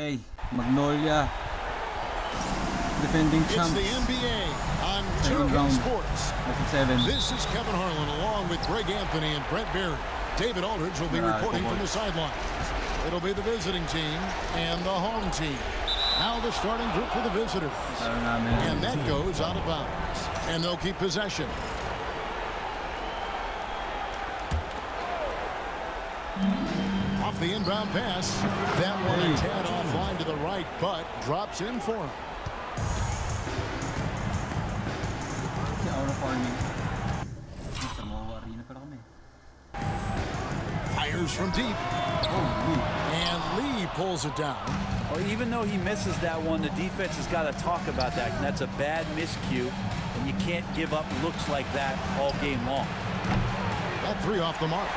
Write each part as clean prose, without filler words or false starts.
Okay, Magnolia. Defending champs. It's the NBA on Second 2K round. Sports. Episode 7. This is Kevin Harlan along with Greg Anthony and Brent Berry. David Aldridge will be reporting from the sidelines. It'll be the visiting team and the home team. Now the starting group for the visitors. And that goes out of bounds. And they'll keep possession. Off the inbound pass. That one a tad offline to the right, but drops in for him. Fires from deep. And Lee pulls it down. Well, even though he misses that one, the defense has got to talk about that. And that's a bad miscue, and you can't give up looks like that all game long. That three off the mark.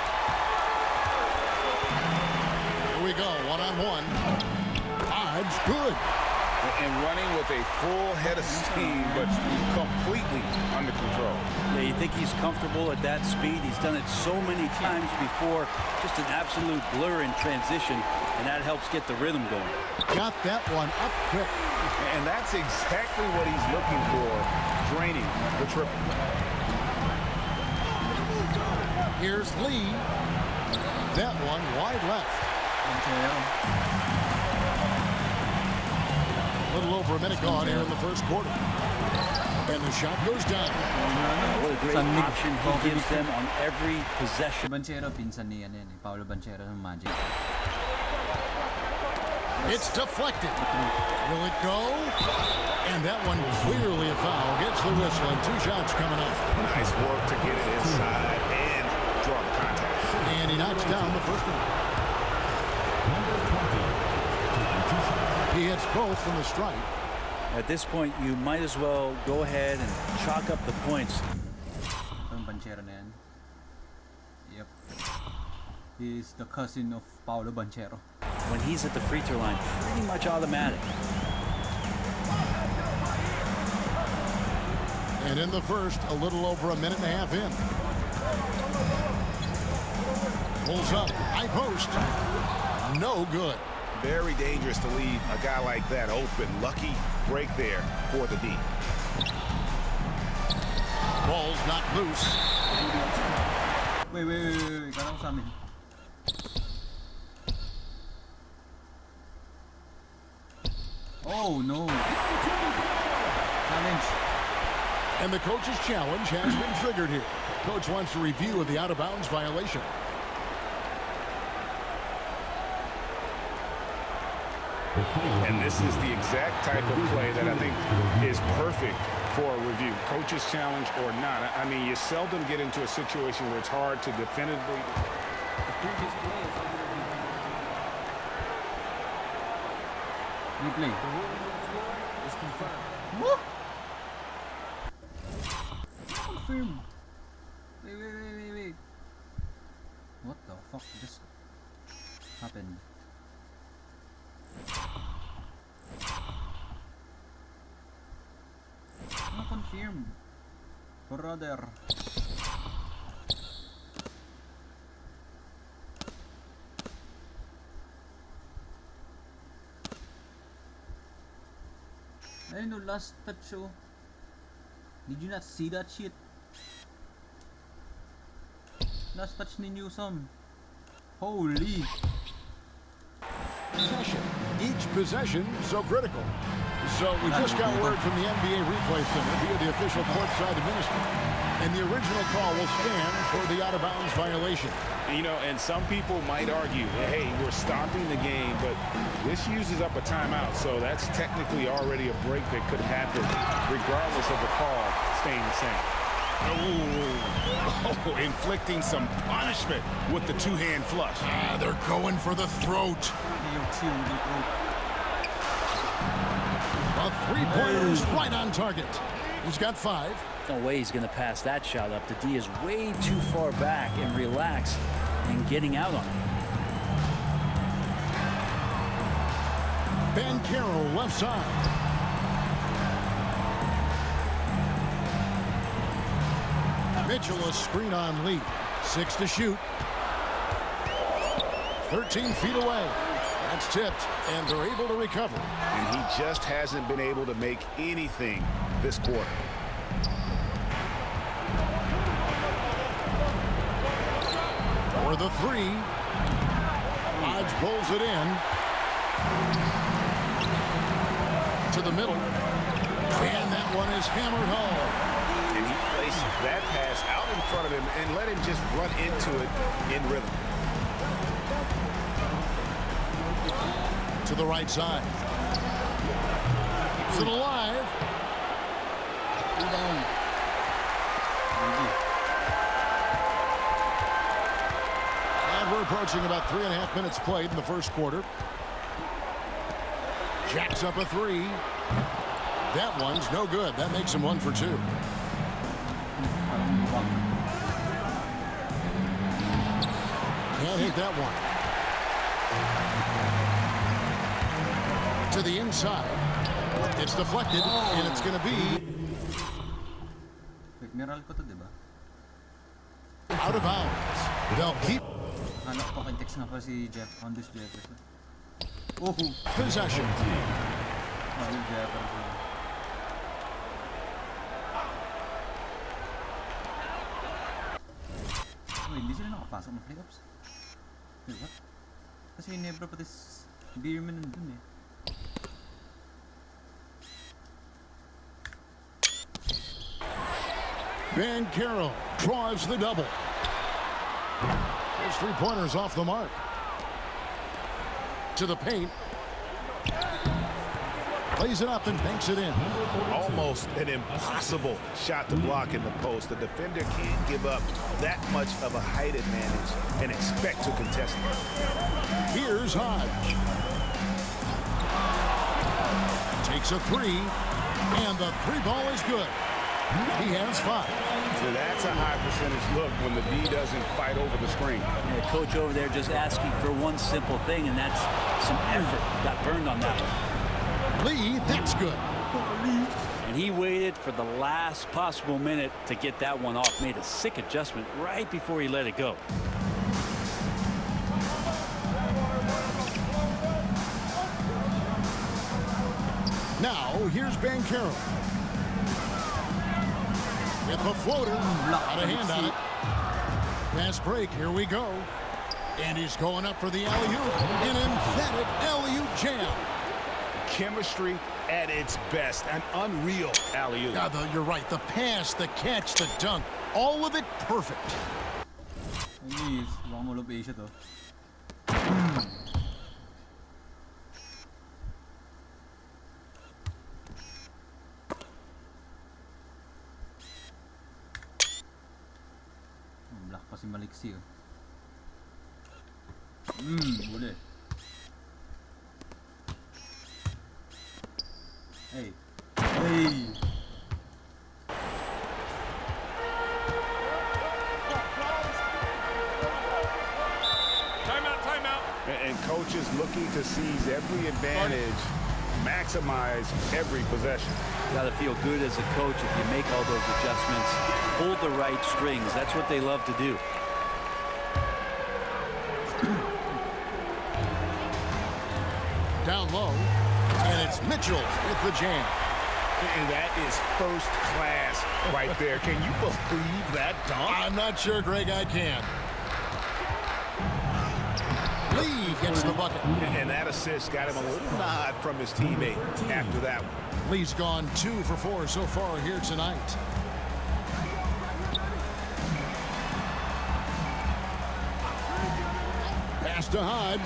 Here we go, one-on-one. Hodge, good. And running with a full head of steam, but completely under control. Yeah, you think he's comfortable at that speed. He's done it so many times before. Just an absolute blur in transition, and that helps get the rhythm going. Got that one up quick. And that's exactly what he's looking for, draining the triple. Here's Lee. That one wide left. A little over a minute gone here in the first quarter. And the shot goes down. What a great option he gives them on every possession. Banchero, pinsan ni yan eh. Paolo Banchero ng Magic. It's deflected. Will it go? And that one clearly a foul. Gets the whistle and two shots coming up. Nice work to get it inside and draw the contact. And he knocks down the first one. He hits both from the strike. At this point, you might as well go ahead and chalk up the points. Banchero na yan. Yep. He's the cousin of Paolo Banchero. When he's at the free throw line, pretty much automatic. And in the first, a little over a minute and a half in. Pulls up, high post. No good. Very dangerous to leave a guy like that open. Lucky break there for the D. Ball's not loose. Wait. Kala ko sa amin. Oh, no. Challenge. And the coach's challenge has been triggered here. Coach wants a review of the out-of-bounds violation. And this is the exact type of play that I think is perfect for a review. Coach's challenge or not. I mean, you seldom get into a situation where it's hard to definitively. Replay. Is confirmed. What? Confirm. Wait. What the fuck just happened? No confirm. Brother. I know last touch show. Did you not see that shit? Last touch ni Newsom. Holy. Possession. Each possession so critical. So we just got word from the NBA Replay Center via the official courtside administrator. And the original call will stand for the out-of-bounds violation. You know, and some people might argue, hey, we're stopping the game, but this uses up a timeout, so that's technically already a break that could happen regardless of the call staying the same. Oh, inflicting some punishment with the two-hand flush. They're going for the throat. A three-pointer's right on target. He's got 5. No way he's going to pass that shot up. The D is way too far back and relaxed and getting out on it. Banchero left side. Mitchell a screen on Lee. 6 to shoot. 13 feet away. That's tipped, and they're able to recover. And he just hasn't been able to make anything this quarter. For the three. Hodge pulls it in. To the middle. And that one is hammered home. And he placed that pass out in front of him and let him just run into it in rhythm. To the right side. Keeps it alive. And we're approaching about 3.5 minutes played in the first quarter. Jacks up a three. That one's no good. That makes him 1 for 2. Can't hit that one. To the inside. It's deflected, and it's going to be Meralco to, diba? out of bounds. They'll keep Anak ko, text nga pa si Jeff. Honduras Jefferson. Oh, possession. Jefferson. Oh, hindi sila nakapasok ng playoffs. Diba? Kasi Nebra pati Beerman nandun eh. Van Carroll draws the double. His three-pointers off the mark. To the paint. Plays it up and banks it in. Almost an impossible shot to block in the post. The defender can't give up that much of a height advantage and expect to contest it. Here's Hodge. Takes a three, and the three ball is good. He has 5. So that's a high percentage look when the D doesn't fight over the screen. And the coach over there just asking for one simple thing, and that's some effort. Got burned on that one. Lee, that's good. And he waited for the last possible minute to get that one off. Made a sick adjustment right before he let it go. Now, here's Van Carroll. With the floater. Out of hand on it. Fast break. Here we go. And he's going up for the alley-oop. An emphatic alley-oop jam. Chemistry at its best. An unreal alley-oop. Yeah, you're right. The pass, the catch, the dunk. All of it perfect. Ay, baka mulog Asia to. Black pa si Maliksi oh. Boleh. Hey. Hey. Timeout. And coaches looking to seize every advantage, maximize every possession. Got to feel good as a coach if you make all those adjustments. Hold the right strings. That's what they love to do. Down low. And it's Mitchell with the jam. And that is first class right there. Can you believe that dunk? I'm not sure, Greg, I can. Lee gets the bucket. And that assist got him a little nod from his teammate after that one. Lee's gone 2 for 4 so far here tonight. Pass to Hodge.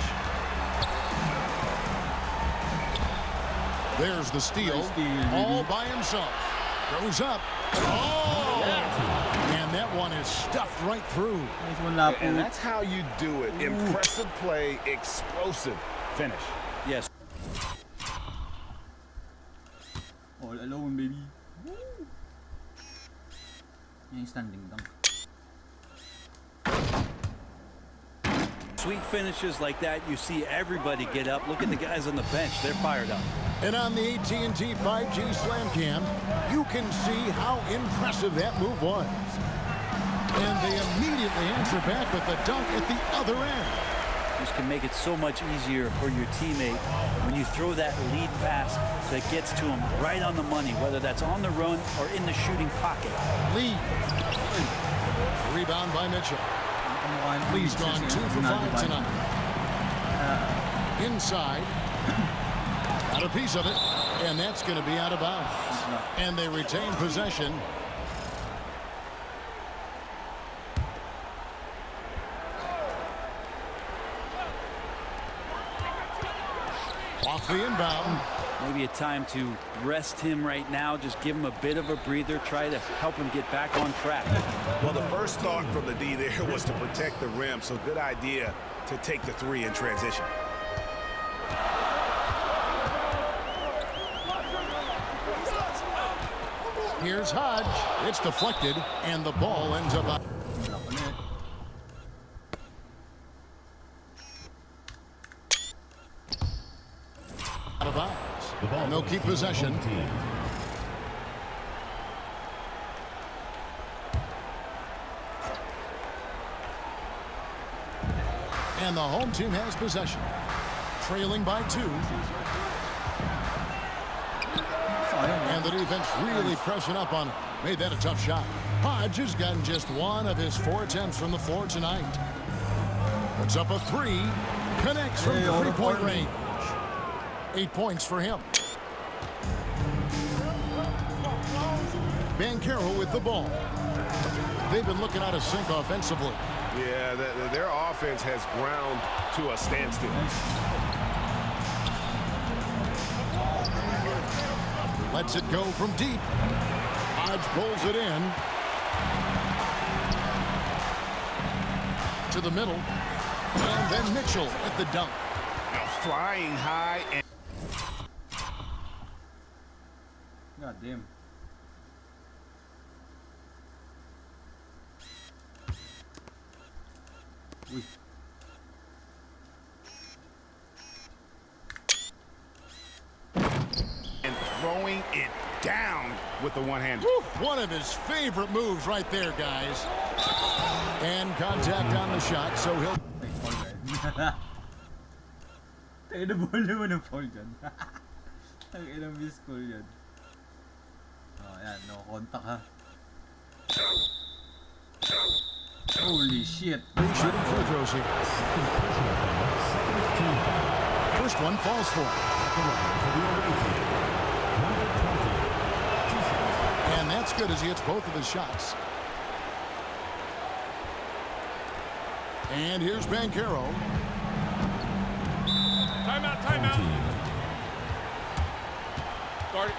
There's the steal. All by himself. Goes up. Oh! And that one is stuffed right through. Nice one, Lapu. And that's how you do it. Impressive play, explosive finish. Yes. All alone, baby. Yung standing dunk. Sweet finishes like that, you see everybody get up. Look at the guys on the bench. They're fired up. And on the AT&T 5G Slam Cam, you can see how impressive that move was. And they immediately answer back with the dunk at the other end. just can make it so much easier for your teammate when you throw that lead pass that gets to him right on the money, whether that's on the run or in the shooting pocket. Lee. Rebound by Mitchell. Lee's gone 2 for 5 tonight. Inside. Got a piece of it. And that's going to be out of bounds. And they retain possession. Off the inbound. Maybe a time to rest him right now. Just give him a bit of a breather. Try to help him get back on track. Well, the first thought from the D there was to protect the rim, so good idea to take the 3 in transition. Here's Hodge. It's deflected, and the ball ends up out. Out of bounds. And they'll keep possession. And the home team has possession. Trailing by 2. And the defense really pressing up on him. Made that a tough shot. Hodge has gotten just 1 of his 4 attempts from the floor tonight. Puts up a 3. Connects from 3-point range. 8 points for him. Banchero with the ball. They've been looking out of sync offensively. Yeah, their offense has ground to a standstill. Lets it go from deep. Hodge pulls it in. To the middle. And then Mitchell at the dunk. Now flying high and God damn. Uy. throwing it down with the one-hander. One of his favorite moves right there, guys. And contact on the shot, so he'll... Tayo na ball naman ng foul dyan. Ang ilang miss call yan. Oh, yan. No contact ha. Holy shit. Shooting free throws here. First one falls for him. And that's good as he hits both of his shots. And here's Banchero. Timeout, timeout. Start it.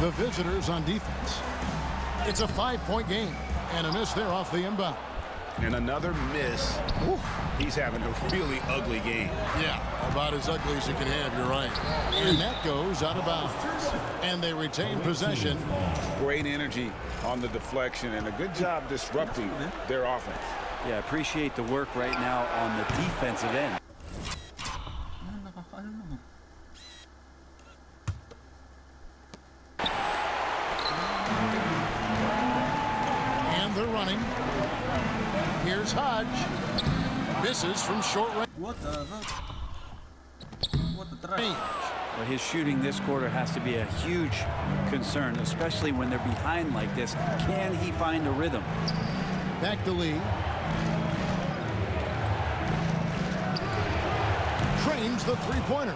The visitors on defense. It's a 5-point game, and a miss there off the inbound. And another miss. Ooh, he's having a really ugly game. Yeah, about as ugly as you can have, you're right. And that goes out of bounds. And they retain possession. Great energy on the deflection and a good job disrupting their offense. Yeah, appreciate the work right now on the defensive end. And they're running. Here's Hodge. Misses from short range. What the fuck? What the trash? Well, his shooting this quarter has to be a huge concern, especially when they're behind like this. Can he find a rhythm? Back to Lee. Trains the three-pointer.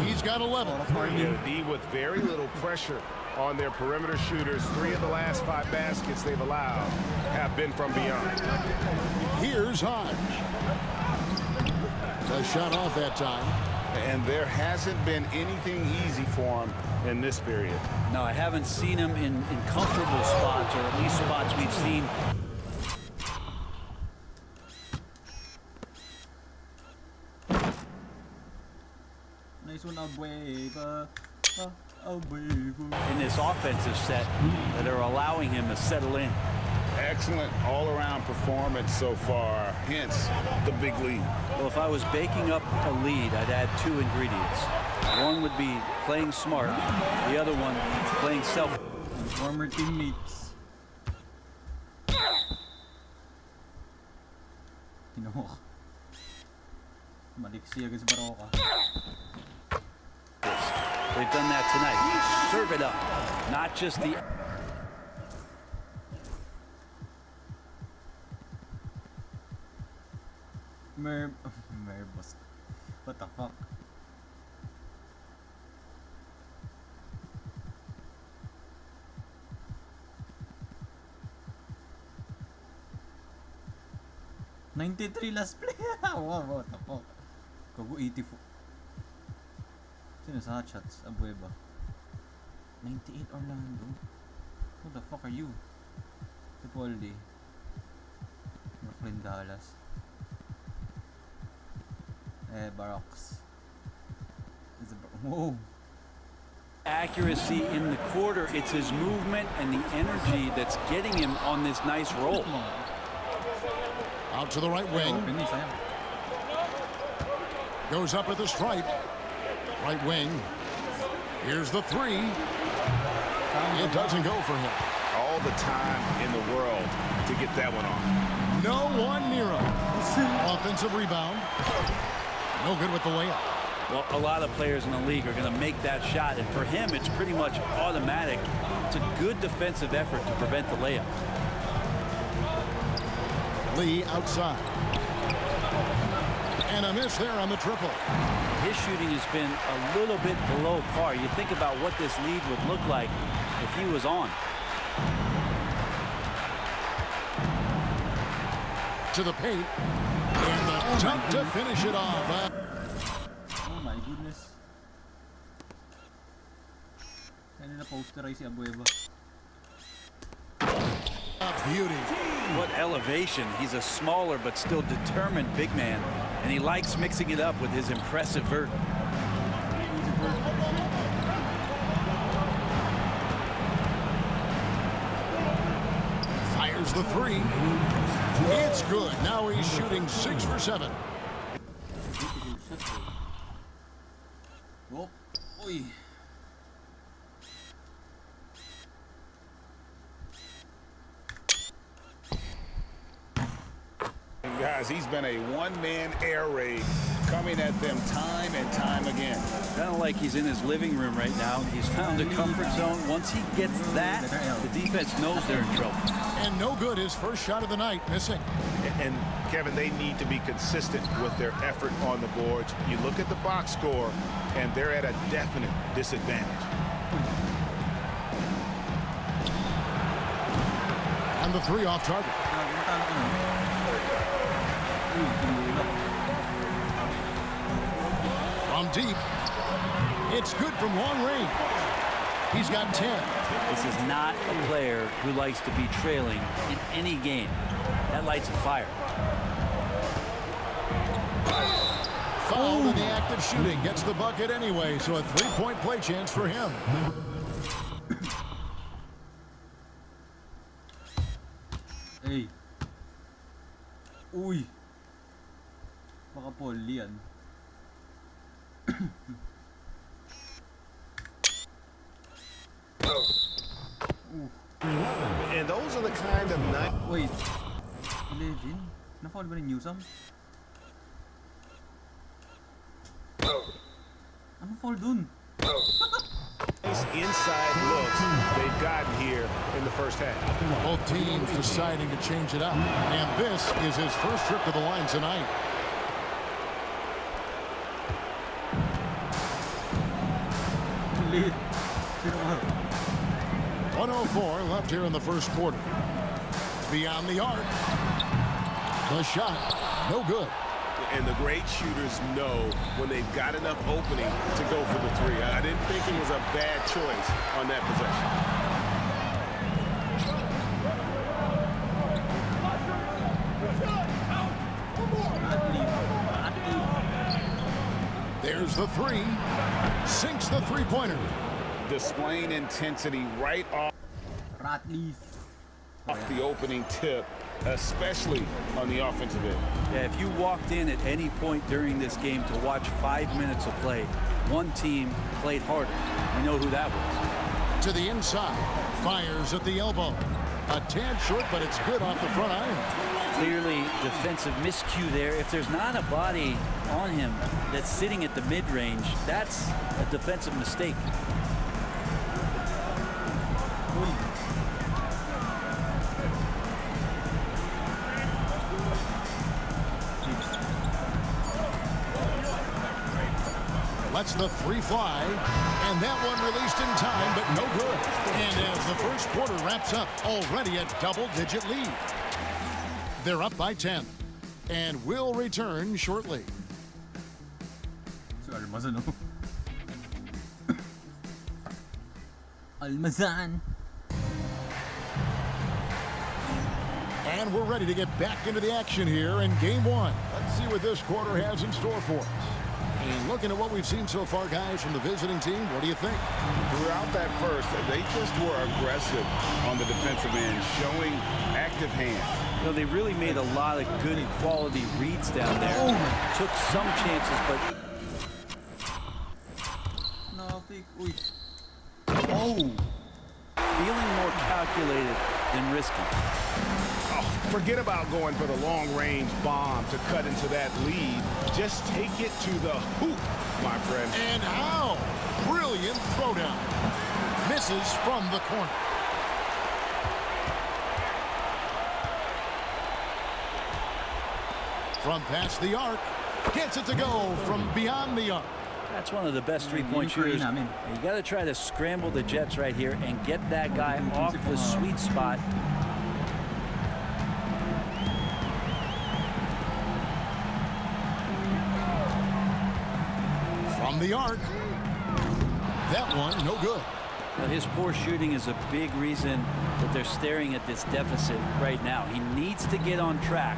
He's got 11. Yeah, D with very little pressure on their perimeter shooters. 3 of the last 5 baskets they've allowed have been from beyond. Here's Hodge. A shot off that time. And there hasn't been anything easy for him in this period. No, I haven't seen him in comfortable spots, or at least spots we've seen. Nice one, Abueva. Abueva. In this offensive set that are allowing him to settle in. Excellent all-around performance so far, hence the big lead. Well, if I was baking up a lead, I'd add 2 ingredients. One would be playing smart, the other one playing self. Former teammates. Kinuha ka. Maliksi agad sa Baroka. They've done that tonight. Serve it up, not just the... Merbos. What the fuck? $93 last play. Wow, what the fuck? Kago 84. Sino sa hot shots? Abueva. 98 Orlando. Who the fuck are you? Tipoldi. Brooklyn Dallas. Barox. Whoa. Accuracy in the quarter. It's his movement and the energy that's getting him on this nice roll. Out to the right wing. Goes up at the stripe. Right wing. Here's the 3. It doesn't go for him. All the time in the world to get that one off. No one near him. Offensive rebound. No good with the layup. Well, a lot of players in the league are going to make that shot, and for him, it's pretty much automatic. It's a good defensive effort to prevent the layup. Lee outside. And a miss there on the triple. His shooting has been a little bit below par. You think about what this lead would look like if he was on. To the paint. And the dunk to finish it off. Oh my goodness. Kaya nila posterize si Abueva. Beauty. What elevation. He's a smaller but still determined big man, and he likes mixing it up with his impressive vert. Fires the 3. It's good. Now he's shooting 6 for 7. Oh, oi. Guys, he's been a one-man air raid coming at them time and time again. Kind of like he's in his living room right now. He's found a comfort zone. Once he gets that, the defense knows they're in trouble. And no good. His first shot of the night missing. And Kevin, they need to be consistent with their effort on the boards. You look at the box score, and they're at a definite disadvantage. And the 3 off target. From deep. It's good from long range. He's got 10. This is not a player who likes to be trailing in any game. That lights a fire. Fouled in the act of shooting. Gets the bucket anyway, so a 3-point play chance for him. Hey. Uy. Baka Polly yan. And those are the kind of night. Wait. 11? Na-foul ba ni Newsom? Anong foul dun? Inside looks they've gotten here in the first half. Both teams deciding to change it up. And this is his first trip to the line tonight. Late. 1:04 left here in the first quarter. Beyond the arc. The shot, no good. And the great shooters know when they've got enough opening to go for the 3. I didn't think it was a bad choice on that possession. There's the 3. Sinks the 3-pointer. Displaying intensity right off. Ratleaf. off the opening tip, especially on the offensive end. Yeah, if you walked in at any point during this game to watch 5 minutes of play, one team played harder. We know who that was. To the inside, fires at the elbow. A tad short, but it's good off the front iron. Clearly defensive miscue there. If there's not a body on him that's sitting at the mid-range, that's a defensive mistake. Lets the three fly, and that one released in time, but no good. And as the first quarter wraps up, already a double-digit lead. They're up by 10, and will return shortly. So Almazan, no? Almazan. And we're ready to get back into the action here in game one. Let's see what this quarter has in store for us. And looking at what we've seen so far, guys, from the visiting team, what do you think? Throughout that first, they just were aggressive on the defensive end, showing active hands. You know, they really made a lot of good quality reads down there. Took some chances, but... No, fake. Uy. Oh! feeling more calculated than risky. Forget about going for the long-range bomb to cut into that lead. Just take it to the hoop, my friend. And how? Brilliant throwdown. Misses from the corner. From past the arc. Gets it to go from beyond the arc. That's one of the best three-point shooters. You got to try to scramble the Jets right here and get that guy off the sweet spot. From the arc. That one, no good. Well, his poor shooting is a big reason that they're staring at this deficit right now. He needs to get on track.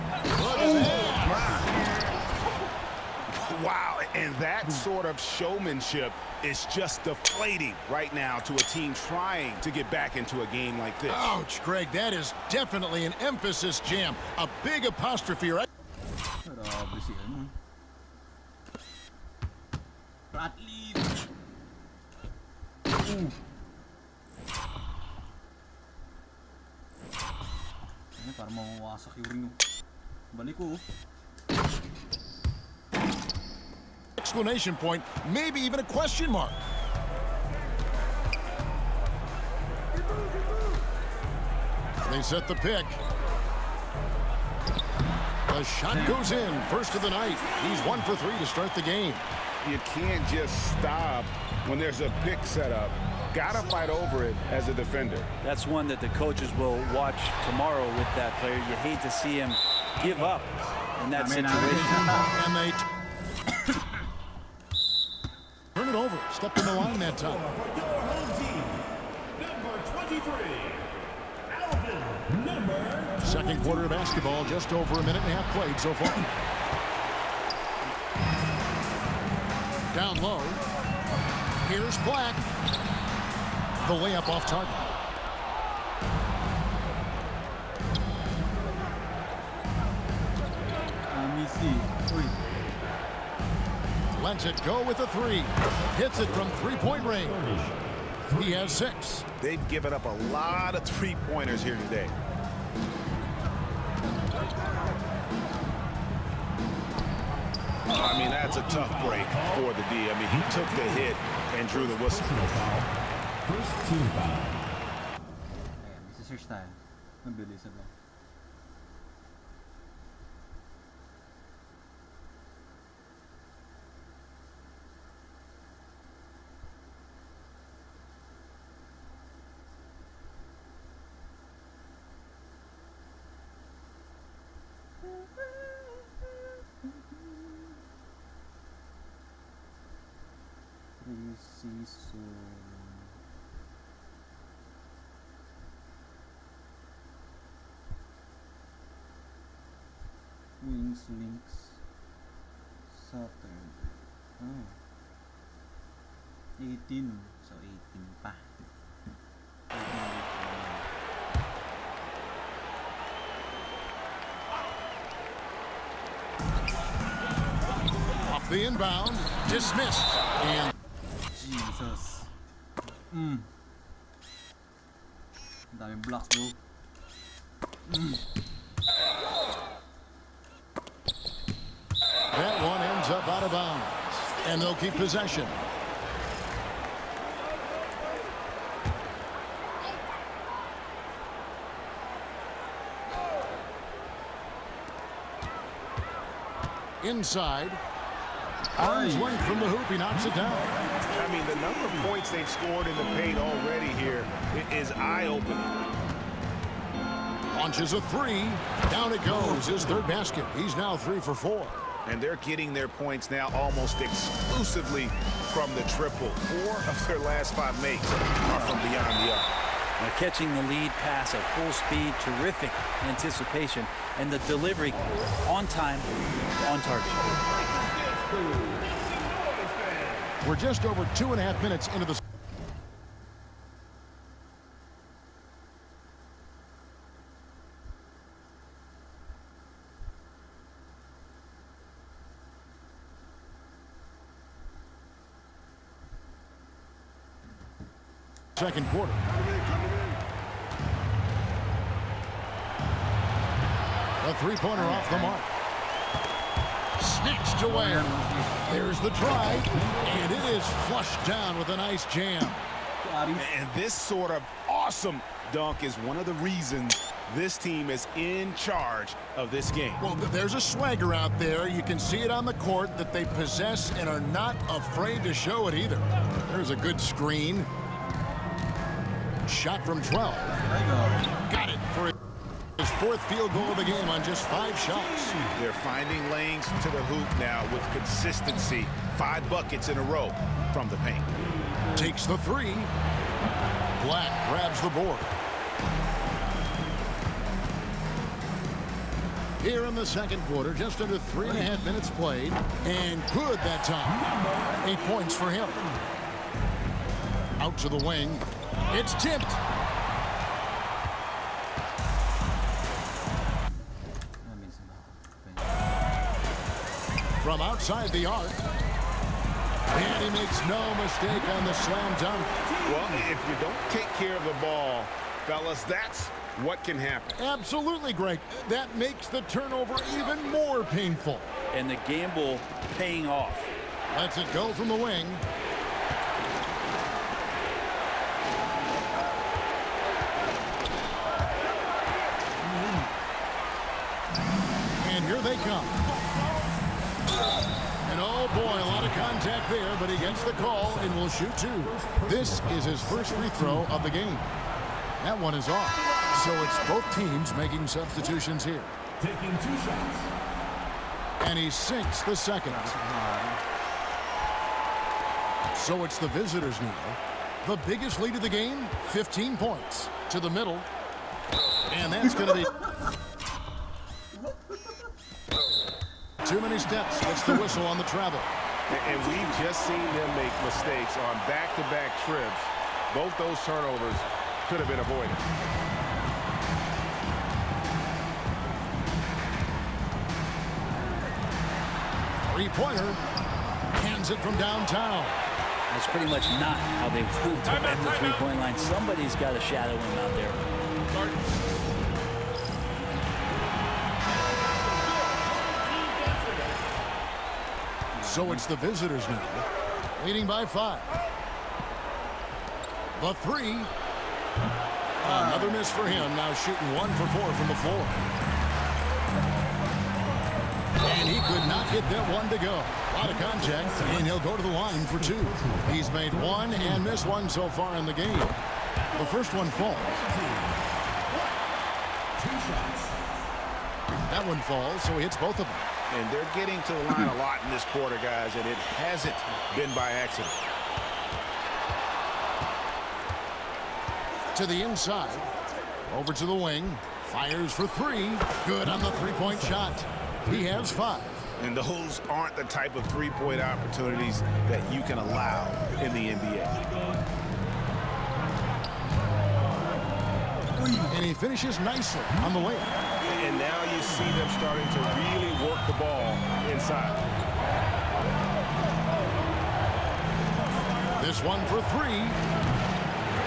Wow, and that sort of showmanship is just deflating right now to a team trying to get back into a game like this. Ouch, Greg, that is definitely an emphasis jam. A big apostrophe, right? Grabe si ano. Bradley. Ano, parang mawawasak yung ring. Balik ko. Exclamation point, maybe even a question mark. They set the pick. The shot goes in, first of the night. He's 1 for 3 to start the game. You can't just stop when there's a pick set up. Gotta fight over it as a defender. That's one that the coaches will watch tomorrow with that player. You hate to see him give up in that situation. And they turn it over. Stepped in the line that time. Second quarter of basketball, just over a minute and a half played so far. Down low. Here's Black. The layup off target. Missy. Uy. Lets it go with a three. Hits it from three-point range. He has 6. They've given up a lot of three-pointers here today. I mean, that's a tough break for the D. I mean, he took the hit and drew the whistle. First team foul. Ayan, isa-search tayo. Mabilisan lang. Season. Wings links Saturn. Oh. 18. So 18 pa. Off the inbound, dismissed. And Jesus. Ang daming blocks, bro. that one ends up out of bounds. And they'll keep possession. Inside. Arms length from the hoop. He knocks it down. I mean, the number of points they've scored in the paint already here is eye-opening. Launches a three. Down it goes. His third basket. He's now 3 for 4. And they're getting their points now almost exclusively from the triple. 4 of their last 5 makes are from beyond the arc. Now catching the lead pass at full speed, terrific anticipation, and the delivery on time, on target. We're just over 2.5 minutes into the second quarter. A three-pointer off the mark. Snatched away. There's the drive, and it is flushed down with a nice jam. And this sort of awesome dunk is one of the reasons this team is in charge of this game. Well, there's a swagger out there. You can see it on the court that they possess and are not afraid to show it either. There's a good screen. Shot from 12. Got it for his 4th field goal of the game on just 5 shots. They're finding lanes to the hoop now with consistency. 5 buckets in a row from the paint. Takes the 3. Black grabs the board. Here in the second quarter, just under 3.5 minutes played. And good that time. 8 points for him. Out to the wing. It's tipped. From outside the arc. And he makes no mistake on the slam dunk. Well, if you don't take care of the ball, fellas, that's what can happen. Absolutely, Greg. That makes the turnover even more painful. And the gamble paying off. Lets it go from the wing. And here they come. And oh boy, a lot of contact there, but he gets the call and will shoot 2. This is his first free throw of the game. That one is off. So it's both teams making substitutions here. Taking 2 shots. And he sinks the second. So it's the visitors now. The biggest lead of the game, 15 points. To the middle. And that's going to be... Too many steps. Gets the whistle on the travel. And we've just seen them make mistakes on back-to-back trips. Both those turnovers could have been avoided. Three-pointer. Hands it from downtown. That's pretty much not how they want to defend the three-point line. Somebody's got to shadow him out there. So it's the visitors now, leading by 5. The 3. Another miss for him, now shooting 1 for 4 from the floor. And he could not get that one to go. A lot of contact, and he'll go to the line for 2. He's made 1 and missed 1 so far in the game. The first one falls. 2 shots. That one falls, so he hits both of them. And they're getting to the line a lot in this quarter, guys, and it hasn't been by accident. To the inside. Over to the wing. Fires for 3. Good on the three-point shot. He has 5. And those aren't the type of three-point opportunities that you can allow in the NBA. And he finishes nicely on the way. And now you see them starting to really work the ball inside. This one for three.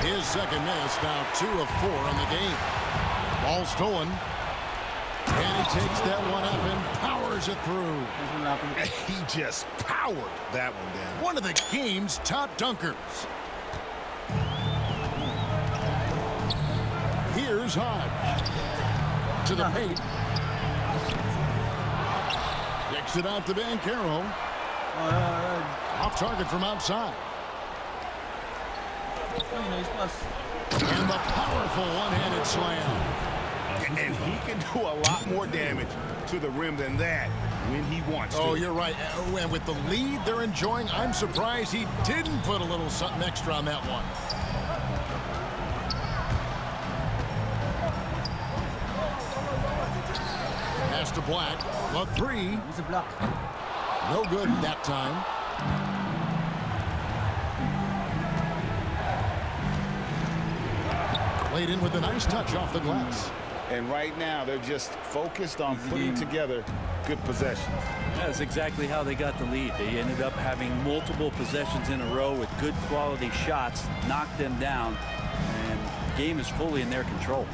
His second miss, now 2 of 4 on the game. Ball stolen. And he takes that one up and powers it through. He just powered that one down. One of the game's top dunkers. Here's Hodge. To the paint. Kicks it out to Banchero. Off target from outside. And the powerful one-handed slam. And he can do a lot more damage to the rim than that when he wants to. Oh, you're right. And with the lead they're enjoying, I'm surprised he didn't put a little something extra on that one. Pass to Black. The three. It's a block. No good that time. Laid in with a nice touch off the glass. And right now, they're just focused on putting together good possessions. That's exactly how they got the lead. They ended up having multiple possessions in a row with good quality shots, knocked them down, and the game is fully in their control.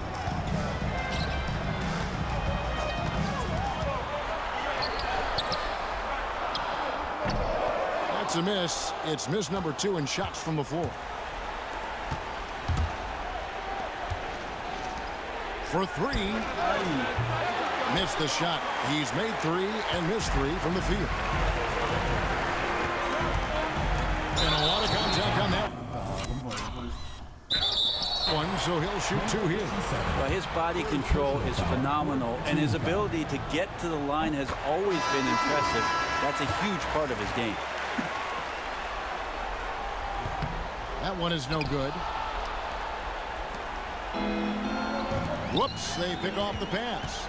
That's a miss. It's miss number 2 in shots from the floor. For three. Missed the shot. He's made 3 and missed 3 from the field. And a lot of contact on that one, so he'll shoot 2 here. Well, his body control is phenomenal, and his ability to get to the line has always been impressive. That's a huge part of his game. That one is no good. Whoops, they pick off the pass.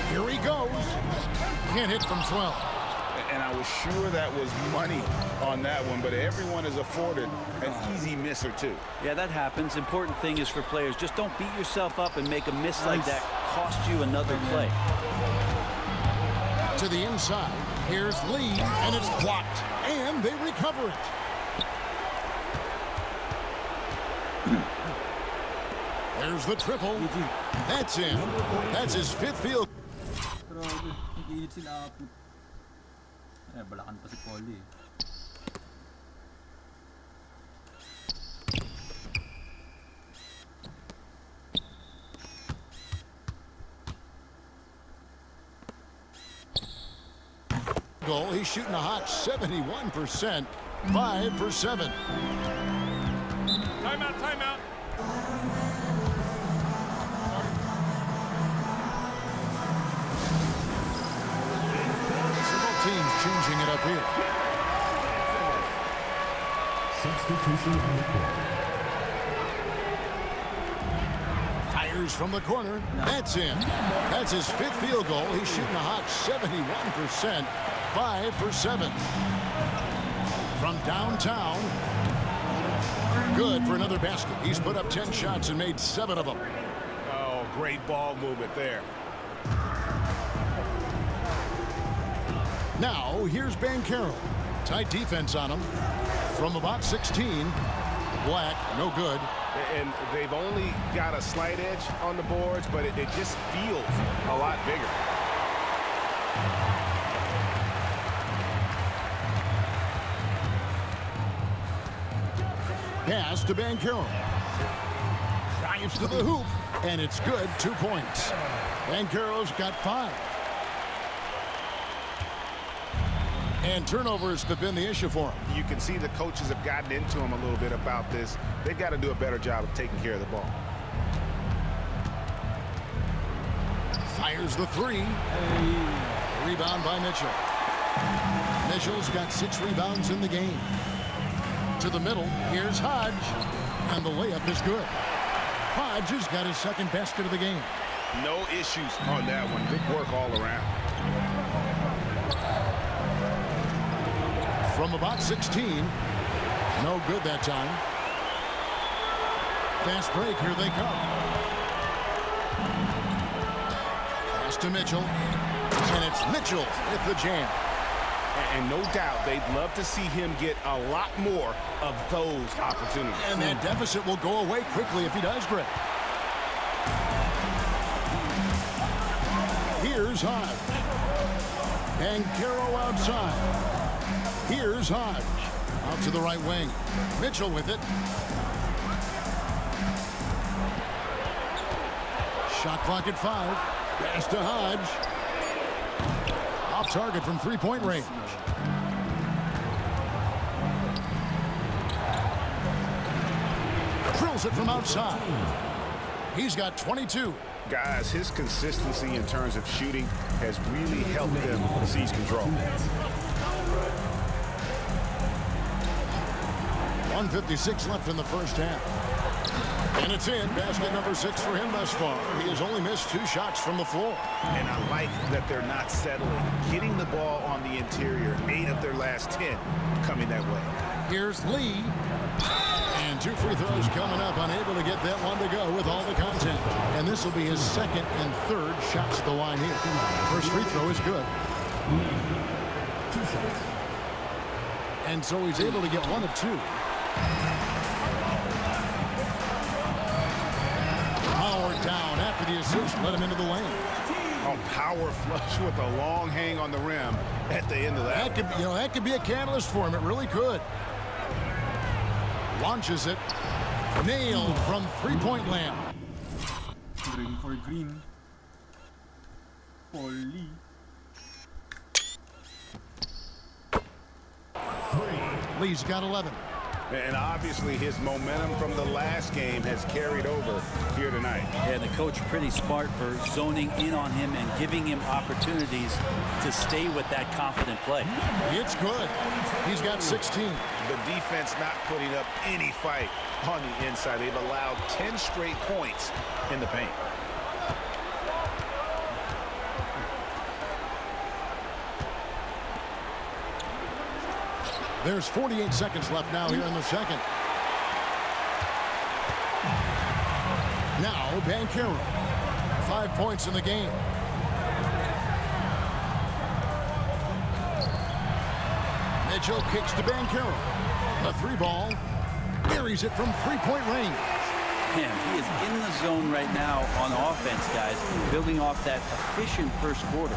Here he goes. Can't hit from 12. And I was sure that was money on that one, but everyone is afforded an easy miss or 2. Yeah, that happens. Important thing is for players, just don't beat yourself up and make a miss like that cost you another play. To the inside. Here's Lee, and it's blocked. And they recover it. There's the triple. That's in. That's his 5th field. Grabe, nag-iinit sila apot. Eh, balakan pa si Paulie. Goal. He's shooting a hot 71%. 5 for 7. Timeout, timeout. Several teams changing it up here. Substitution on the court. Fires from the corner. That's in. That's his 5th field goal. He's shooting a hot 71%. 5 for 7. From downtown. Good for another basket. He's put up 10 shots and made 7 of them. Oh, great ball movement there. Now, here's Banchero. Tight defense on him. From about 16. Black, no good. And they've only got a slight edge on the boards, but it just feels a lot bigger. Pass to Banchero. Drives to the hoop, and it's good. 2 points. Banchero's got 5. And turnovers have been the issue for him. You can see the coaches have gotten into him a little bit about this. They've got to do a better job of taking care of the ball. Fires the 3. Rebound by Mitchell. Mitchell's got 6 rebounds in the game. To the middle, here's Hodge. And the layup is good. Hodge has got his 2nd basket of the game. No issues on that one. Good work all around. From about 16. No good that time. Fast break. Here they come. Pass to Mitchell. And it's Mitchell with the jam. And no doubt they'd love to see him get a lot more of those opportunities. And that deficit will go away quickly if he does, Greg. Here's Hodge. Banchero outside. Here's Hodge. Out to the right wing. Mitchell with it. Shot clock at 5. Pass to Hodge. Off target from three-point range. Drills it from outside. He's got 22. Guys, his consistency in terms of shooting has really helped them seize control. 1:56 left in the first half. And it's in. Basket number 6 for him thus far. He has only missed 2 shots from the floor. And I like that they're not settling. Getting the ball on the interior, 8 of their last 10 coming that way. Here's Lee. And 2 free throws coming up. Unable to get that one to go with all the content. And this will be his second and third shots at the line here. First free throw is good. 2 shots. And so he's able to get 1 of 2. Howard down after the assist. Let him into the lane. Oh, power flush with a long hang on the rim at the end of that. That could be a catalyst for him. It really could. Launches it. Nailed from three-point land. Green for Green. For Lee. Lee's got 11. And obviously his momentum from the last game has carried over here tonight. Yeah, the coach pretty smart for zoning in on him and giving him opportunities to stay with that confident play. It's good. He's got 16. The defense not putting up any fight on the inside. They've allowed 10 straight points in the paint. There's 48 seconds left now here in the second. Now Banchero. 5 points in the game. Mitchell kicks to Banchero. A 3-ball. Buries it from three-point range. Man, he is in the zone right now on offense, guys, building off that efficient first quarter.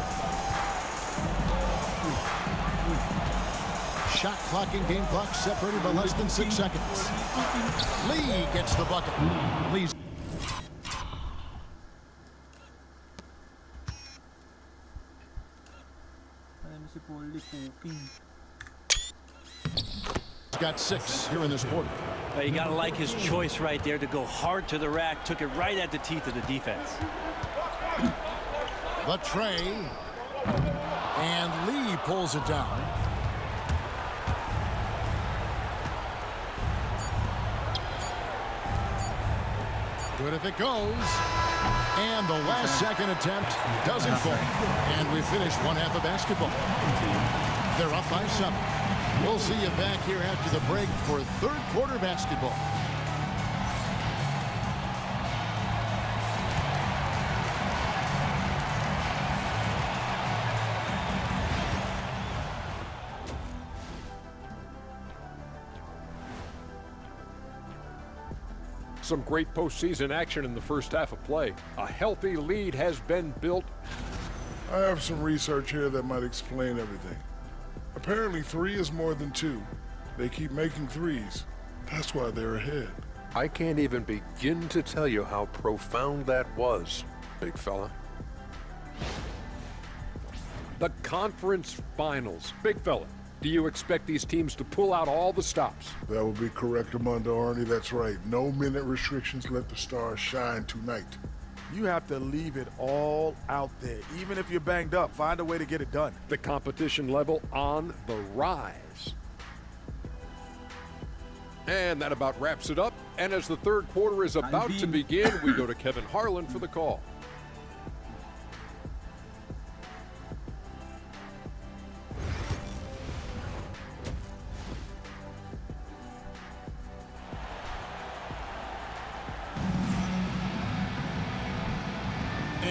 Shot clock and game clock separated by less than 6 seconds. Lee gets the bucket. Lee's Si Paulie cooking. got 6 here in this quarter. Well, you got to like his choice right there to go hard to the rack. Took it right at the teeth of the defense. The tray. And Lee pulls it down. Good if it goes. And the last second attempt doesn't fall. And we finish one half of basketball. They're up by 7. We'll see you back here after the break for third quarter basketball. Some great postseason action in the first half of play. A healthy lead has been built. I have some research here that might explain everything. Apparently 3 is more than 2. They keep making 3s. That's why they're ahead. I can't even begin to tell you how profound that was, big fella. The conference finals. Big fella, do you expect these teams to pull out all the stops? That would be correct, Armando Arnie. That's right. No minute restrictions. Let the stars shine tonight. You have to leave it all out there. Even if you're banged up, find a way to get it done. The competition level on the rise. And that about wraps it up. And as the third quarter is about to begin, we go to Kevin Harlan for the call.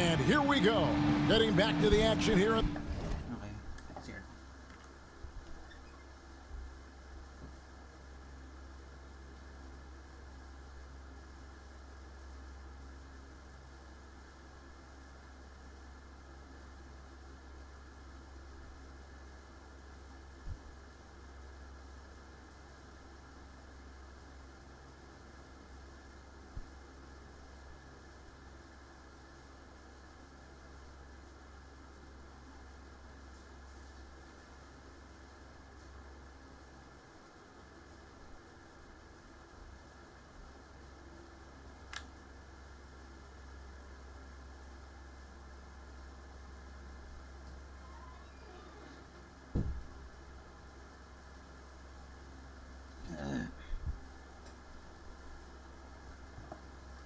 And here we go. Getting back to the action here. Okay. Sure.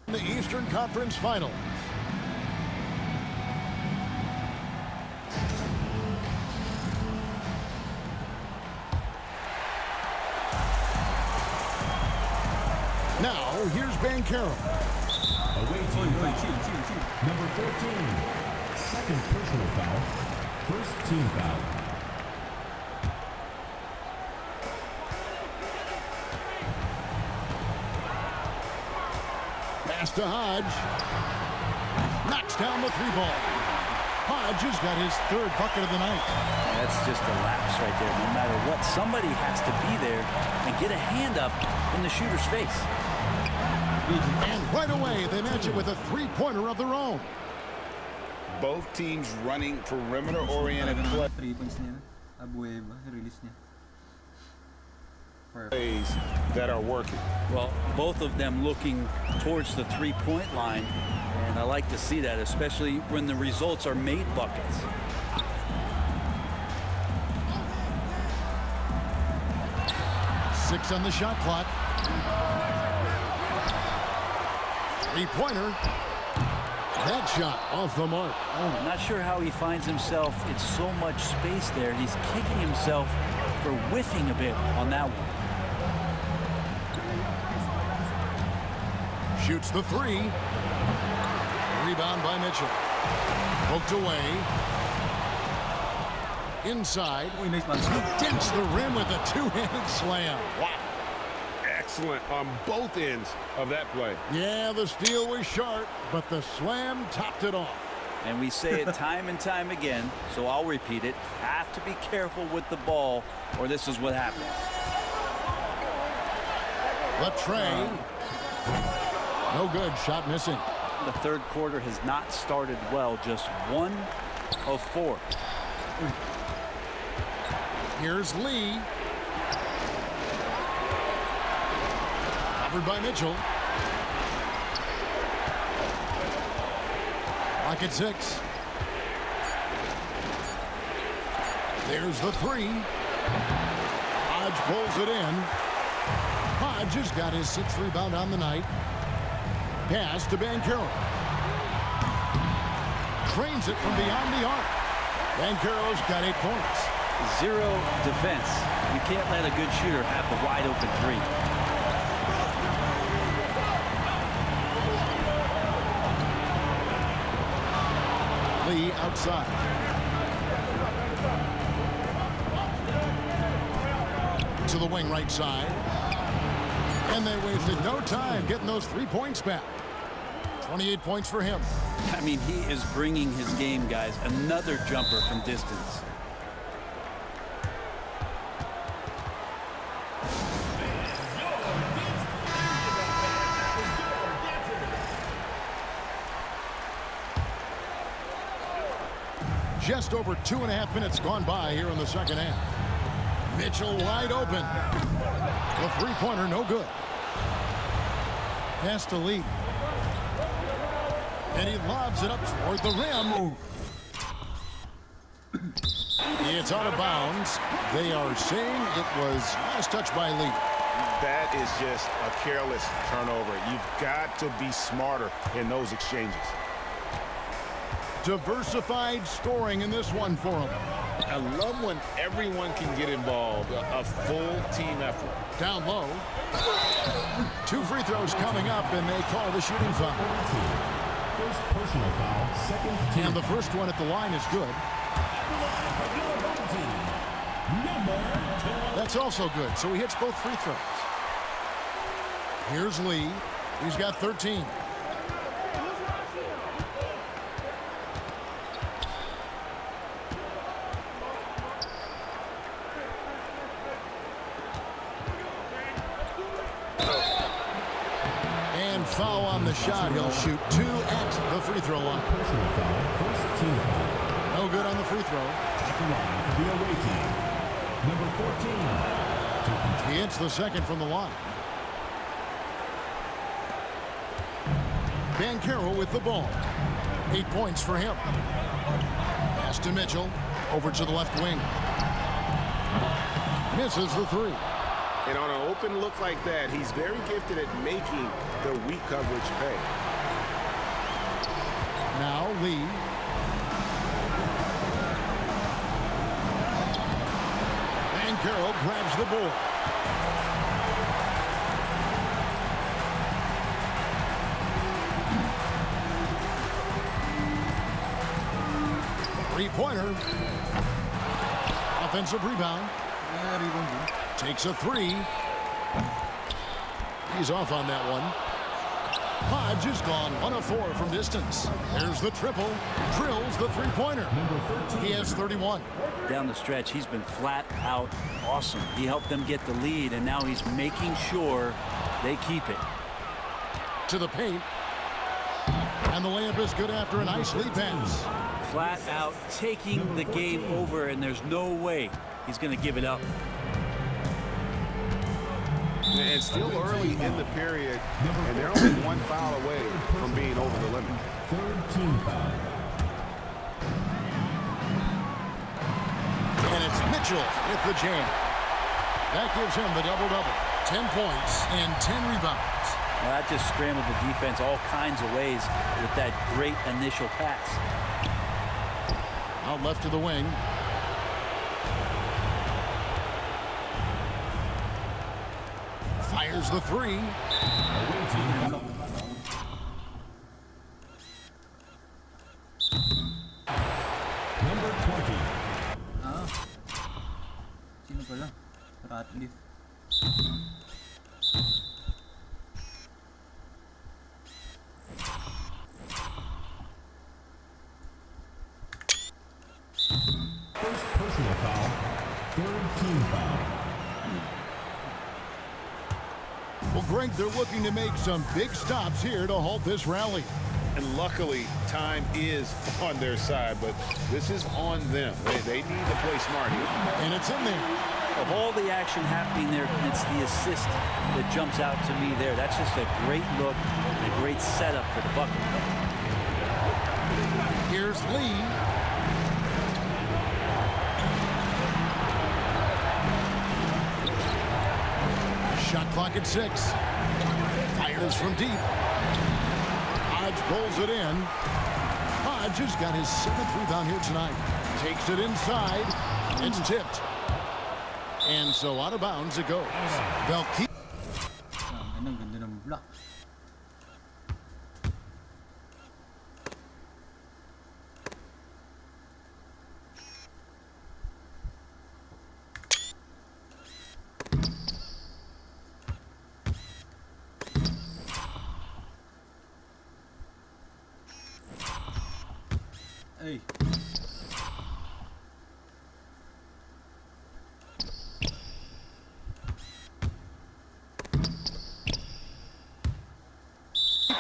The Eastern Conference Finals. Now, here's Bancaro. Away team foul. Number 14. Second personal foul. First team foul. Pass to Hodge. Knocks down the three ball. Hodge has got his third bucket of the night. That's just a lapse right there. No matter what, somebody has to be there and get a hand up in the shooter's face. And right away, they match it with a three-pointer of their own. Both teams running perimeter-oriented play. 3 points niya. Abueva, release niya. Plays that are working. Well, both of them looking towards the three-point line, and I like to see that, especially when the results are made buckets. Six on the shot clock. Three-pointer. That shot off the mark. I'm not sure how he finds himself in so much space there. He's kicking himself for whiffing a bit on that one. Shoots the three. Rebound by Mitchell. Poked away. Inside. Uy, nice man. Against the rim with a two-handed slam. Wow. Excellent on both ends of that play. Yeah, the steal was sharp, but the slam topped it off. And we say it time and time again, so I'll repeat it. Have to be careful with the ball, or this is what happens. The tray. No good. Shot missing. The third quarter has not started well. Just 1 of 4. Here's Lee. Covered by Mitchell. Lock at 6. There's the three. Hodge pulls it in. Hodge has got his 6th rebound on the night. Pass to Bancaro. Trains it from beyond the arc. Bancaro's got 8 points. 0 defense. You can't let a good shooter have the wide open three. Lee outside. To the wing right side. And they wasted no time getting those 3 points back. 28 points for him. I mean, he is bringing his game, guys. Another jumper from distance. Just over 2.5 minutes gone by here in the second half. Mitchell wide open. The three-pointer no good. Pass to Lee. And he lobs it up toward the rim. It's out of bounds. They are saying it was last touch by Lee. That is just a careless turnover. You've got to be smarter in those exchanges. Diversified scoring in this one for him. I love when everyone can get involved. A full team effort. Down low. 2 free throws coming up, and they call the shooting foul. First personal foul, second team. And the first one at the line is good. That's also good, so he hits both free throws. Here's Lee. He's got 13. And foul on the shot. He'll shoot 2 at the free throw line. Personal foul, first team foul. No good on the free throw. At the line for the away team. Number 14. He hits the second from the line. Banchero with the ball. 8 points for him. Pass to Mitchell. Over to the left wing. Misses the three. And on an open look like that, he's very gifted at making the weak coverage pay. Now Lee. Banchero grabs the board. Three-pointer. Offensive rebound. Takes a three. He's off on that one. Hodge is gone 1 of 4 from distance. There's the triple. Drills the three-pointer. He has 31. Down the stretch, he's been flat out awesome. He helped them get the lead, and now he's making sure they keep it. To the paint. And the layup is good after a nice lead pass. Flat out taking the game over, and there's no way he's going to give it up. And still early in the period, and they're only 1 foul away from being over the limit. Third team foul. And it's Mitchell with the jam. That gives him the double-double. 10 points and 10 rebounds. Well, that just scrambled the defense all kinds of ways with that great initial pass. Out left to the wing. Fires the three. Number 20. Sino pala? Ratliff. First personal foul, third team foul. Well, Greg, they're looking to make some big stops here to halt this rally. And luckily, time is on their side, but this is on them. They need to play smart here. And it's in there. Of all the action happening there, it's the assist that jumps out to me there. That's just a great look and a great setup for the bucket. Here's Lee. Shot clock at 6. Fires from deep. Hodge pulls it in. Hodge has got his 7th rebound here tonight. Takes it inside. It's tipped. And so out of bounds it goes. They'll keep. Ang ganda ng block. Hey.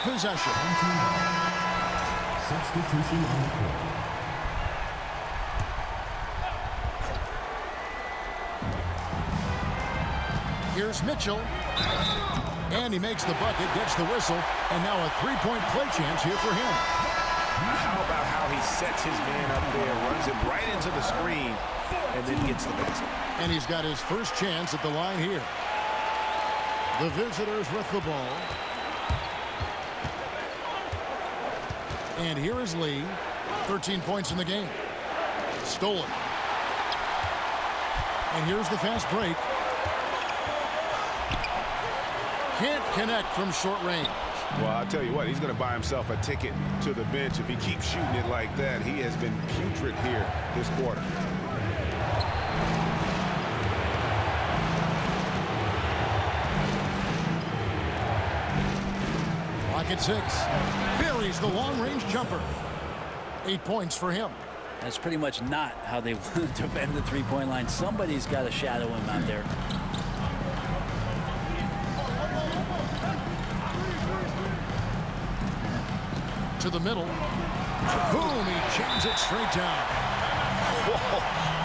Possession. Substitution on the court. Here's Mitchell. And he makes the bucket, gets the whistle, and now a three-point play chance here for him. How about how he sets his man up there, runs it right into the screen, and then gets the basket. And he's got his first chance at the line here. The visitors with the ball. And here is Lee. 13 points in the game. Stolen. And here's the fast break. Can't connect from short range. Well, I'll tell you what, he's going to buy himself a ticket to the bench. If he keeps shooting it like that, he has been putrid here this quarter. Lock at 6. Buries the long-range jumper. 8 points for him. That's pretty much not how they want to defend the three-point line. Somebody's got to shadow him out there. To the middle. Boom, he jams it straight down. Whoa,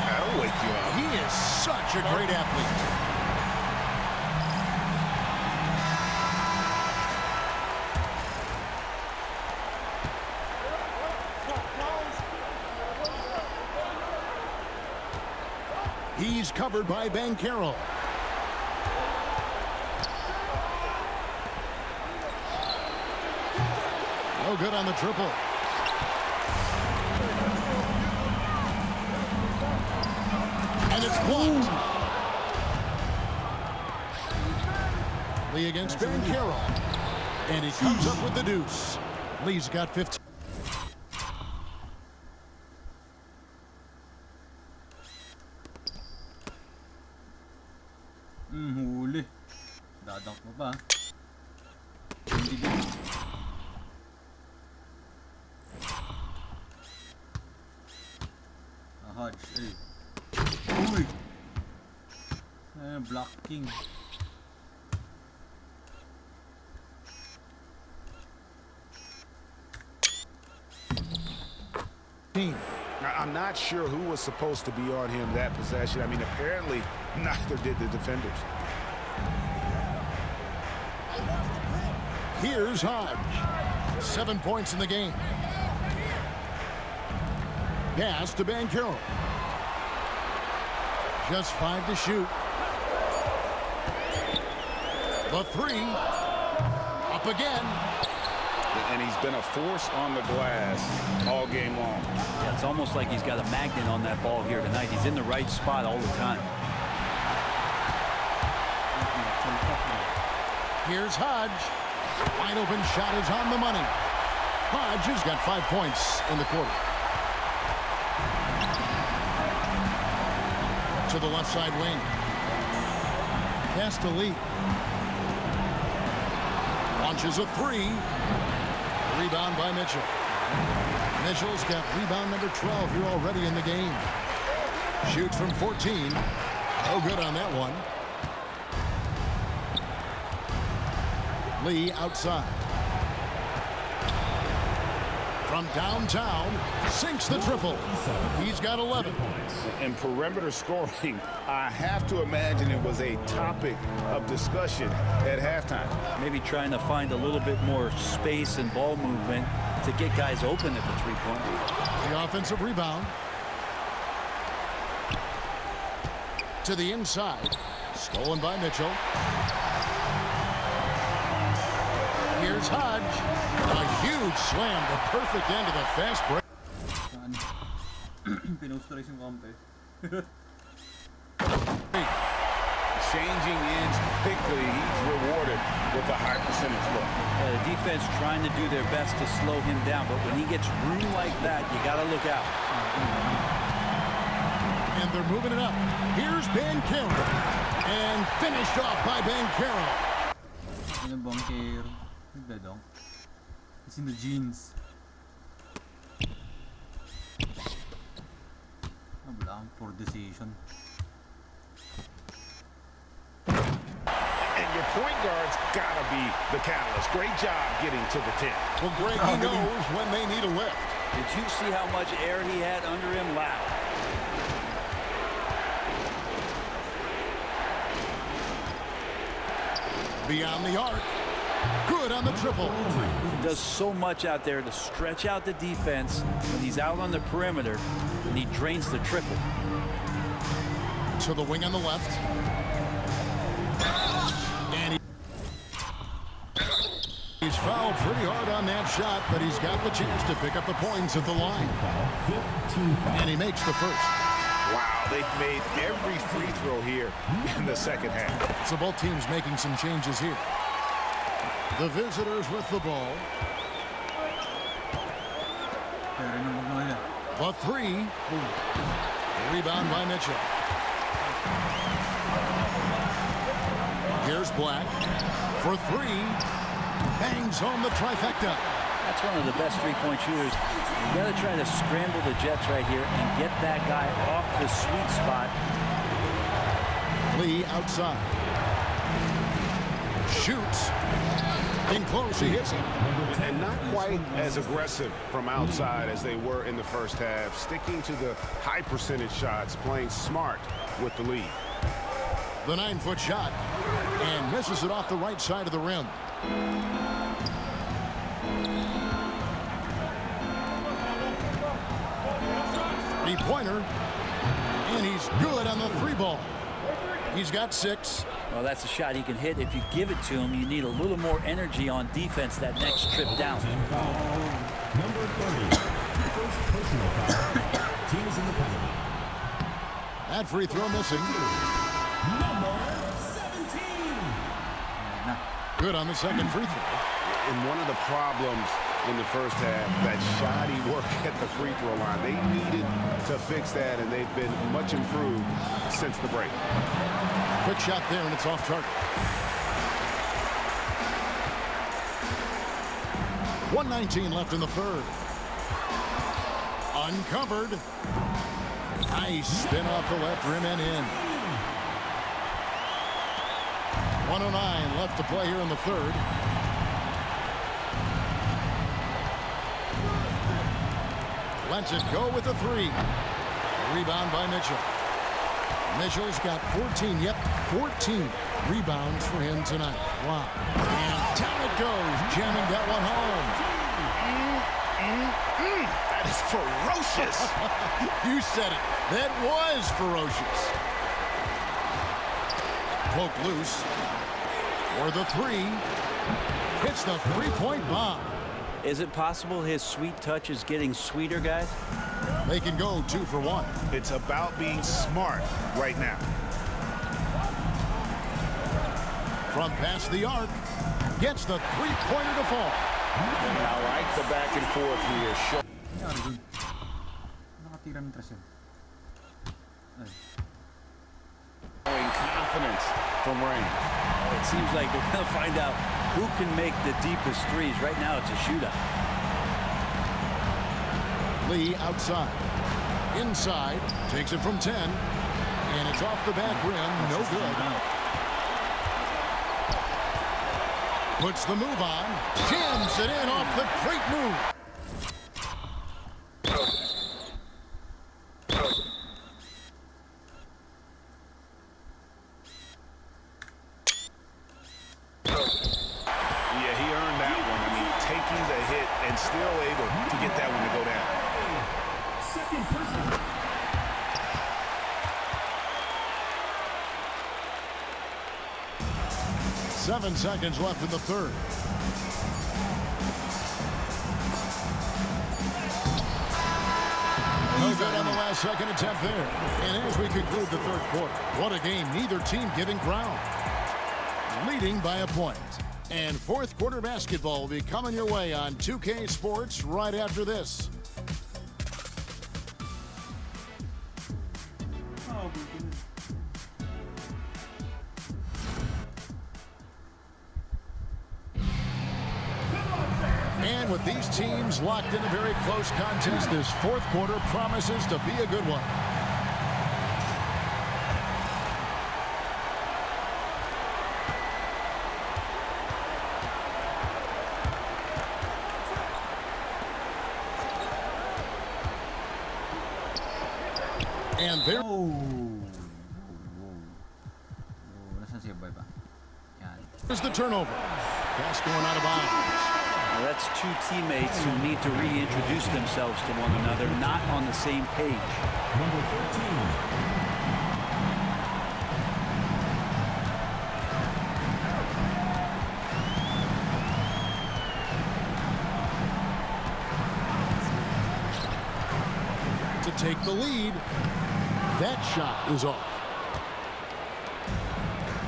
that'll wake you up. He is such a great athlete. He's covered by Banchero. No good on the triple. And it's blocked. Lee against Banchero. And he comes up with the deuce. Lee's got 15. Huli. Dadunk mo ba? Hindi din. Hodge, ay. Uy! Blocking. I'm not sure who was supposed to be on him that possession. I mean, apparently neither did the defenders. Here's Hodge. 7 points in the game. Pass to Banchero. Just 5 to shoot. The 3. Up again. And he's been a force on the glass all game long. Yeah, it's almost like he's got a magnet on that ball here tonight. He's in the right spot all the time. Here's Hodge. Wide open shot is on the money. Hodge has got 5 points in the quarter. To the left side wing. Pass to Lee. Launches a 3. Rebound by Mitchell. Mitchell's got rebound number 12 here already in the game. Shoots from 14. No good on that one. Lee outside. From downtown, sinks the triple. He's got 11. And perimeter scoring, I have to imagine it was a topic of discussion at halftime. Maybe trying to find a little bit more space and ball movement to get guys open at the three-point line. The offensive rebound. To the inside. Stolen by Mitchell. Here's Hodge. A huge slam, the perfect end of the fast break. Pinusturis yung kampe. Changing ends quickly, he's rewarded with a high percentage look. The defense trying to do their best to slow him down, but when he gets room like that, you got to look out. And they're moving it up. Here's Banchero. And finished off by Banchero. Banchero. It's in the jeans. Poor decision. And your point guard's gotta be the catalyst. Great job getting to the 10. Well, Greg, he knows when they need a lift. Did you see how much air he had under him? Loud. Beyond the arc. Good on the triple. He does so much out there to stretch out the defense when he's out on the perimeter, and he drains the triple. To the wing on the left. And he's fouled pretty hard on that shot, but he's got the chance to pick up the points at the line. And he makes the first. Wow, they've made every free throw here in the second half. So both teams making some changes here. The visitors with the ball. Magnolia. The three. Rebound by Mitchell. Here's Black for three. Bangs home the trifecta. That's one of the best three-point shooters. You got to try to scramble the Jets right here and get that guy off the sweet spot. Lee outside. Shoots. In close, he hits it. And not quite as aggressive from outside as they were in the first half. Sticking to the high percentage shots, playing smart with the lead. The 9-foot shot. And misses it off the right side of the rim. Three-pointer. And he's good on the three ball. He's got 6. Well, that's a shot he can hit. If you give it to him, you need a little more energy on defense that next trip down. Number 30. First personal foul. Team is in the penalty. That free throw missing. Number 17. Good on the second free throw. And one of the problems in the first half, that shoddy work at the free throw line. They needed to fix that, and they've been much improved since the break. Quick shot there, and it's off target. 1:19 left in the third. Uncovered. Nice spin off the left rim and in. 1:09 left to play here in the third. Lets it go with the three. Rebound by Mitchell. Mitchell's got 14, 14 rebounds for him tonight. Wow. And down it goes, jamming that one home. That is ferocious. You said it. That was ferocious. Poke loose. For the three. Hits the three-point bomb. Is it possible his sweet touch is getting sweeter, guys? They can go 2 for 1. It's about being smart right now. From past the arc, gets the three-pointer to fall. And I like the back and forth here. Nakatira ng tres yun. Ay. Showing confidence from Rain. It seems like they're going to find out who can make the deepest threes. Right now, it's a shootout. Lee outside. Inside. Takes it from 10. And it's off the back rim. No good. Puts the move on. Jams it in off the great move. Yeah, he earned that one. I mean, taking the hit and still able to get that one to go down. Second personal. 7 seconds left in the third. No good on the last second attempt there. And as we conclude the third quarter, what a game. Neither team giving ground. Leading by a point. And fourth quarter basketball will be coming your way on 2K Sports right after this. And with these teams locked in a very close contest, this fourth quarter promises to be a good one. And there. Nasaan si Boy ba? Yan. There's the turnover. Pass going out of bounds. Well, that's two teammates who need to reintroduce themselves to one another, not on the same page. Number 13. To take the lead. That shot is off.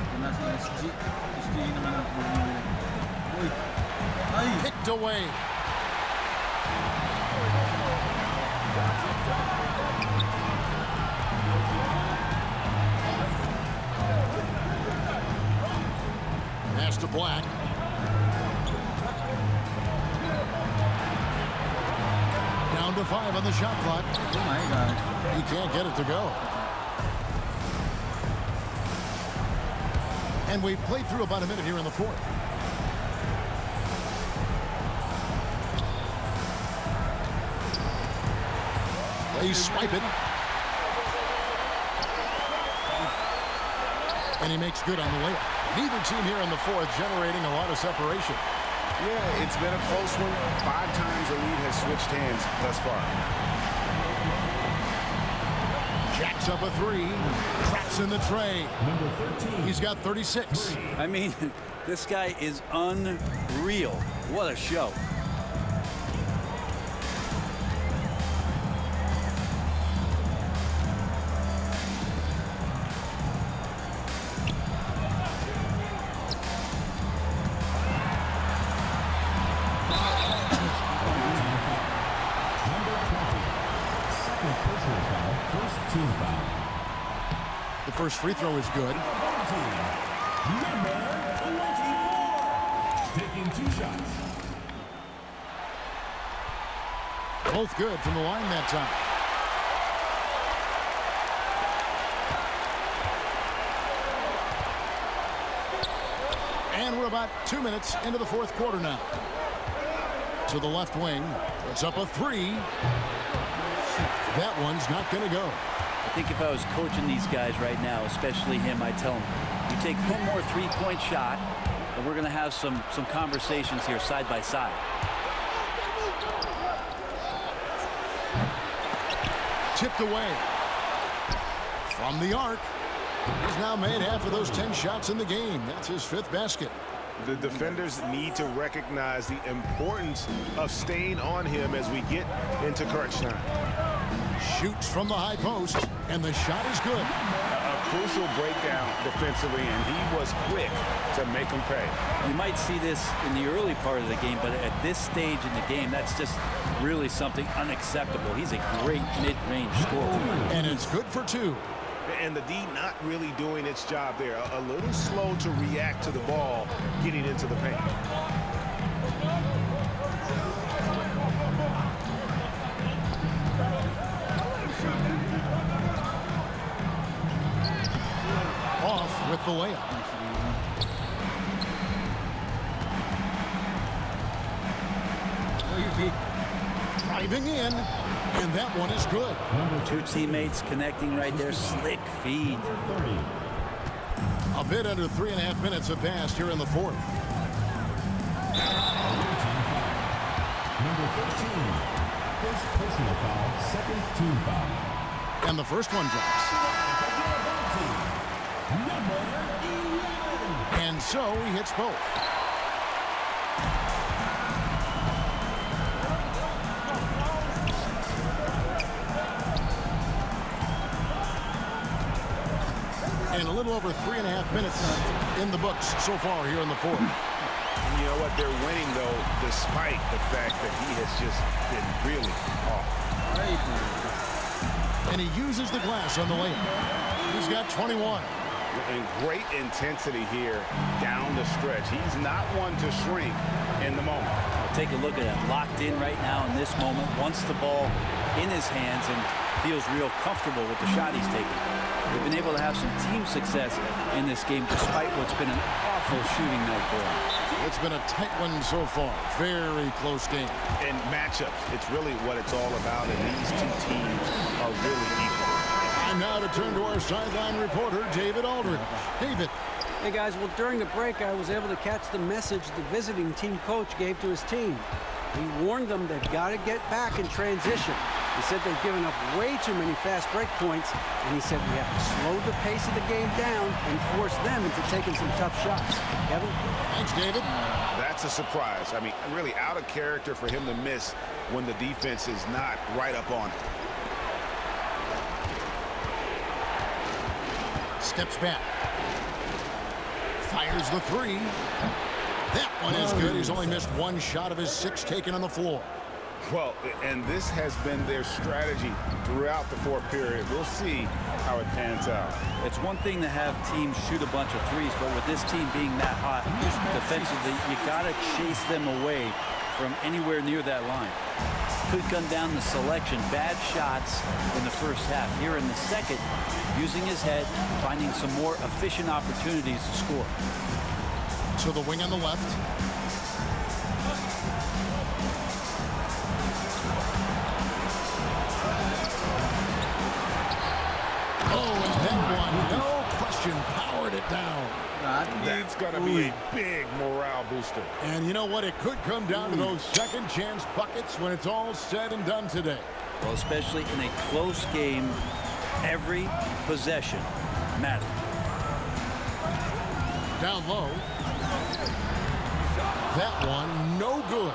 Ito na si SG. SG naman ang Magnolia. Uy. Ay. Picked away. Pass to Black. Down to 5 on the shot clock. Oh my God. He can't get it to go. And we've played through about a minute here in the fourth. He's swiping. And he makes good on the layup. Neither team here in the fourth generating a lot of separation. Yeah, it's been a close one. 5 times the lead has switched hands thus far. Jacks up a 3. Traps in the tray. Number 13. He's got 36. I mean, this guy is unreal. What a show. The first free throw is good. Number 24. Taking 2 shots. Both good from the line that time. And we're about 2 minutes into the fourth quarter now. To the left wing. Puts up a 3. That one's not going to go. I think if I was coaching these guys right now, especially him, I'd tell him, you take one more three-point shot, and we're going to have some conversations here side by side. Tipped away. From the arc. He's now made half of those 10 shots in the game. That's his 5th basket. The defenders need to recognize the importance of staying on him as we get into crunch time. Shoots from the high post, and the shot is good. A crucial breakdown defensively, and he was quick to make him pay. You might see this in the early part of the game, but at this stage in the game, that's just really something unacceptable. He's a great mid-range scorer. And it's good for 2. And the D not really doing its job there. A little slow to react to the ball getting into the paint. Off with the layup. Driving in, and that one is good. 2 teammates connecting right there. Slick feed. A bit under 3.5 minutes have passed here in the fourth. Number 13. First personal foul, 2nd team foul. And the first one drops. Number 11. And so he hits both. And a little over 3.5 minutes in the books so far here in the fourth. You know what? They're winning, though, despite the fact that he has just been really off. And he uses the glass on the layup. He's got 21. And great intensity here down the stretch. He's not one to shrink in the moment. Take a look at it. Locked in right now in this moment. Wants the ball in his hands and feels real comfortable with the shot he's taking. They've been able to have some team success in this game despite what's been an awful shooting night for them. It's been a tight one so far. Very close game. And matchups, it's really what it's all about, and these 2 teams are really equal. And now to turn to our sideline reporter, David Aldridge. David. Hey guys, well during the break I was able to catch the message the visiting team coach gave to his team. He warned them they've got to get back in transition. He said they've given up way too many fast break points, and he said we have to slow the pace of the game down and force them into taking some tough shots. Kevin? Thanks, David. That's a surprise. I mean, really out of character for him to miss when the defense is not right up on it. Steps back. Fires the 3. That one is good. He's only missed one shot of his 6 taken on the floor. Well, and this has been their strategy throughout the fourth period. We'll see how it pans out. It's one thing to have teams shoot a bunch of threes, but with this team being that hot defensively, you got to chase them away from anywhere near that line. Could come down to selection. Bad shots in the first half. Here in the second, using his head, finding some more efficient opportunities to score. To the wing on the left. Oh, and that one, no question, powered it down. That's going to be a big morale booster. And you know what? It could come down to those second chance buckets when it's all said and done today. Well, especially in a close game, every possession matters. Down low. That one, no good.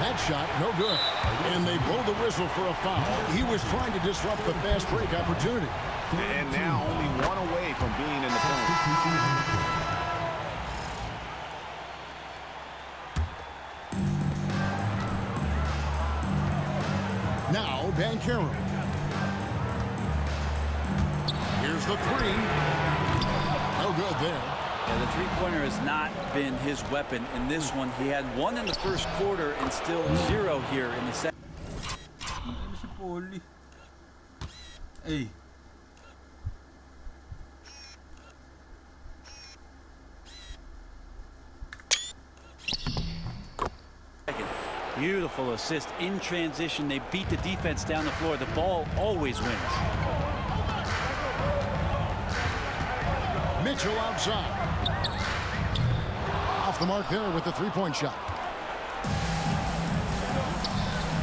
That shot, no good. And they blow the whistle for a foul. He was trying to disrupt the fast break opportunity. And now only one away from being in the point. Now, Bankero. Here's the 3. No good there. Yeah, the three-pointer has not been his weapon in this one. He had 1 in the first quarter and still 0 here in the second. Hey. Beautiful assist in transition. They beat the defense down the floor. The ball always wins. Mitchell outside. Off the mark there with the three-point shot.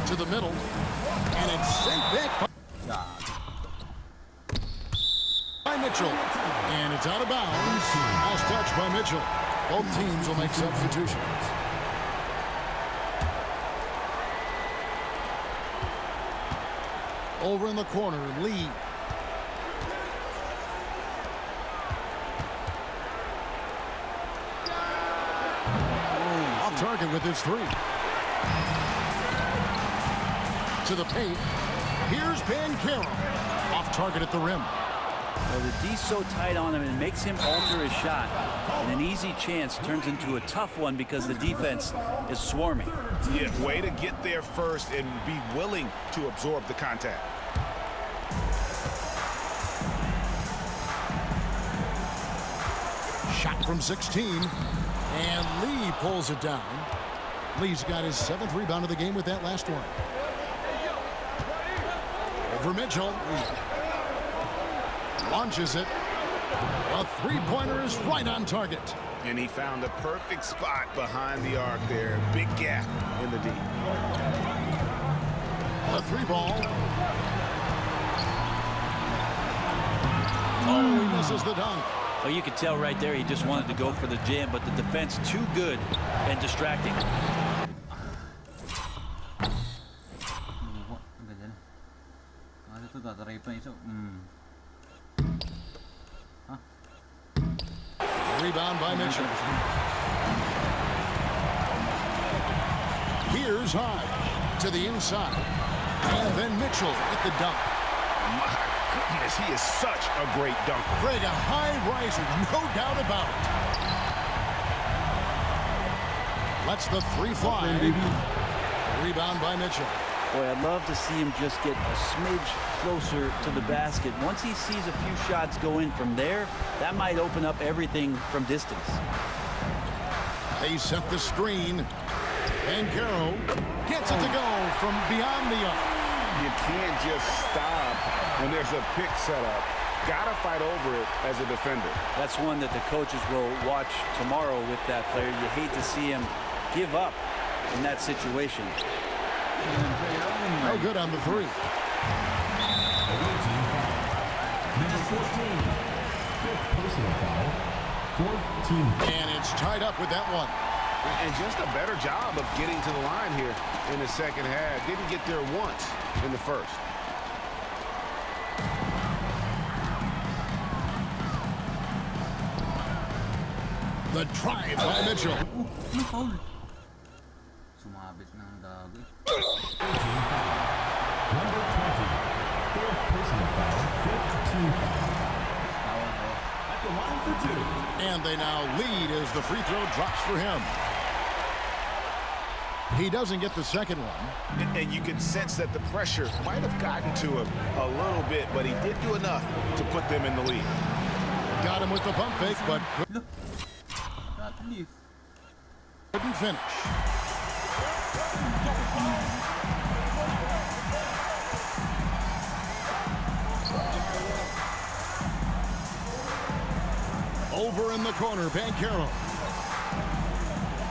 To the middle. And it's sent back by Mitchell. And it's out of bounds. Last touch by Mitchell. Both teams will make substitutions. Over in the corner, Lee. Off target with his 3. To the paint. Here's Bankero. Off target at the rim. Well, the D's so tight on him, it makes him alter his shot. And an easy chance turns into a tough one because the defense is swarming. Yeah, way to get there first and be willing to absorb the contact. Shot from 16. And Lee pulls it down. Lee's got his 7th rebound of the game with that last one. Over Mitchell. Launches it. A three-pointer is right on target. And he found the perfect spot behind the arc there. Big gap in the D. A 3-ball. Oh, he misses the dunk. Well, you could tell right there he just wanted to go for the jam, but the defense too good and distracting. Rebound by Mitchell. Here's High to the inside. And then Mitchell at the dunk. My goodness, he is such a great dunker. Greg, a high riser, no doubt about it. Lets the 3 fly. Rebound by Mitchell. Boy, I'd love to see him just get a smidge closer to the basket. Once he sees a few shots go in from there, that might open up everything from distance. They set the screen. And Bankero gets it to go from beyond the arc. You can't just stop when there's a pick set up. Gotta fight over it as a defender. That's one that the coaches will watch tomorrow with that player. You hate to see him give up in that situation. No good on the 3. Number 14. 5th personal foul. 4th team. And it's tied up with that one. And just a better job of getting to the line here in the second half. Didn't get there once in the first. The drive by Mitchell. Foul. Sumabit na ang gago. Number 20. Fourth personal foul. Fifth team foul. At the line for two. And they now lead as the free throw drops for him. He doesn't get the second one. And you can sense that the pressure might have gotten to him a little bit, but he did do enough to put them in the lead. Got him with the pump fake, but couldn't finish. Over in the corner, Banchero.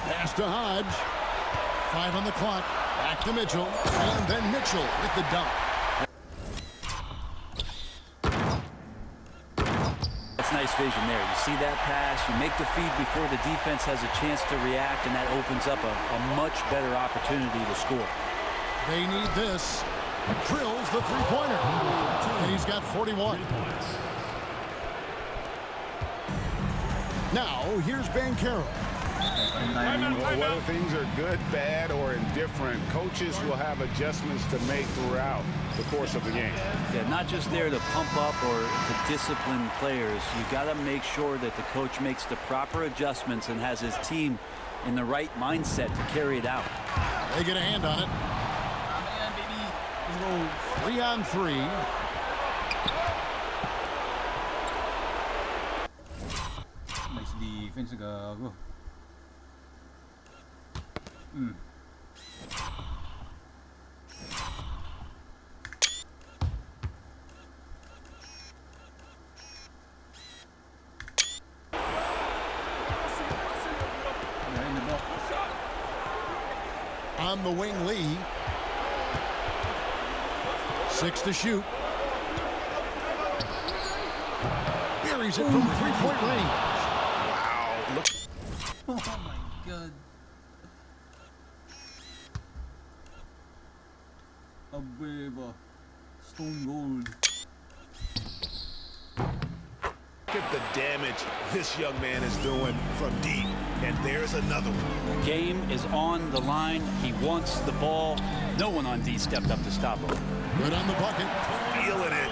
Pass to Hodge. 5 on the clock. Back to Mitchell. And then Mitchell with the dunk. That's nice vision there. You see that pass, you make the feed before the defense has a chance to react, and that opens up a much better opportunity to score. They need this. Drills the three-pointer. And he's got 41. Now, here's Banchero. Whether things are good, bad, or indifferent, coaches will have adjustments to make throughout the course of the game. Yeah, not just there to pump up or to discipline players. You got to make sure that the coach makes the proper adjustments and has his team in the right mindset to carry it out. They get a hand on it. 3 on 3. Nice defense, gago. On the wing, Lee. 6 to shoot. Buries it from three-point range. Wow, look. Oh my god. Abeba. Stone Gold. Look at the damage this young man is doing from deep. And there's another one. Game is on the line. He wants the ball. No one on D stepped up to stop him. Good on the bucket. Feeling it.